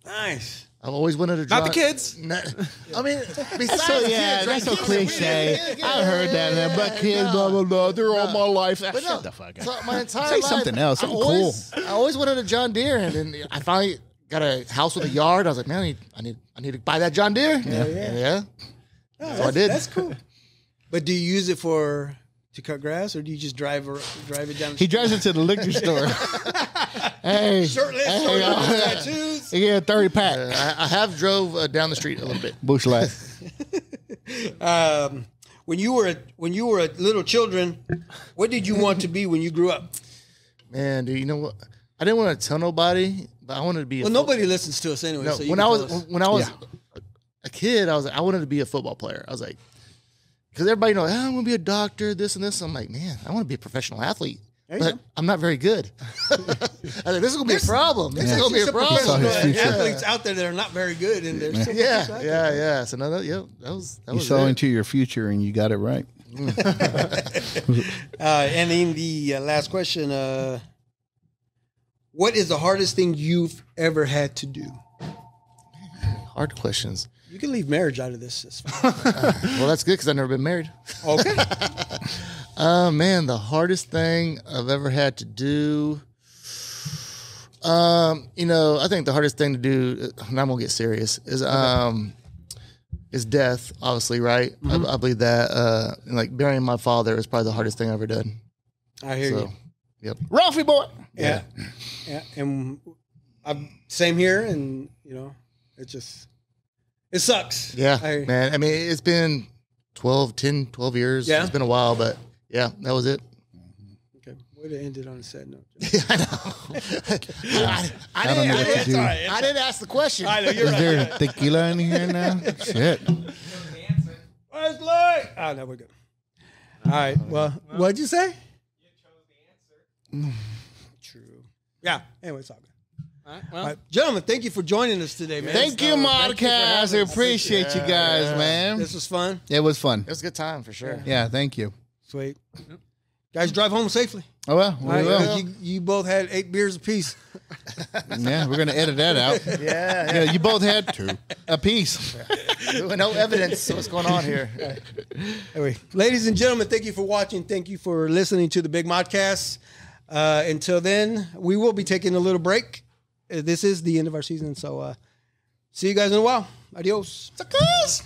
Nice. I've always wanted to drive. Not the kids. I mean, besides That's so cliche. I heard that. But kids, blah, blah, blah. They're all my life. But Shut the fuck up. So my entire Say life, something else. Something cool. I always wanted a John Deere, and then I finally got a house with a yard. I was like, man, I need to buy that John Deere. Yeah. So I did. That's cool. But do you use it to cut grass, or do you just drive it down? He drives it to the liquor store. Hey, shirtless, tattoos. He get a 30 pack. I have drove down the street a little bit. Bush light. When you were a little children, what did you want to be when you grew up? Man, dude, you know what? I didn't want to tell nobody, but I wanted to be. Nobody listens to us anyway. No, so when I was a kid, I wanted to be a football player. I was like, because everybody knows, I'm going to be a doctor, this and this. I'm like, man, I want to be a professional athlete. But I'm not very good. I was like, this is going to be a problem. This is going to be a problem. Athletes out there that are not very good, and they're yeah. So no, that was you saw into your future and you got it right. And in the last question, what is the hardest thing you've ever had to do? Hard questions. You can leave marriage out of this. Well, that's good because I've never been married. Okay. Man, the hardest thing I've ever had to do. I think the hardest thing to do, and I'm gonna get serious, is death. Obviously, right? Mm-hmm. I believe that. Like burying my father is probably the hardest thing I've ever done. I hear you. Yep. Ralphie boy. Yeah. And same here, and it sucks. Yeah, man. I mean, it's been 12 years. Yeah. It's been a while, but yeah, that was it. Okay. Would have ended on a sad note. I know. I didn't ask the question. I know, you're Is right. there tequila in here now? Shit. Where's Lloyd? Oh, no, we're good. All right. Well, what'd you say? You chose the answer. True. Yeah. Anyway, it's all good. All right, gentlemen, thank you for joining us today, man. Thank you, Modcast. I appreciate you guys, man. This was fun. It was fun. It was a good time for sure. Yeah, thank you. Sweet. Guys, drive home safely. Oh, well, we will. You both had 8 beers apiece. Yeah, we're going to edit that out. Yeah. You both had 2 apiece. No evidence of what's going on here. Anyway, ladies and gentlemen, thank you for watching. Thank you for listening to the Big Modcast. Until then, we will be taking a little break. This is the end of our season, so see you guys in a while. Adios. Suckers!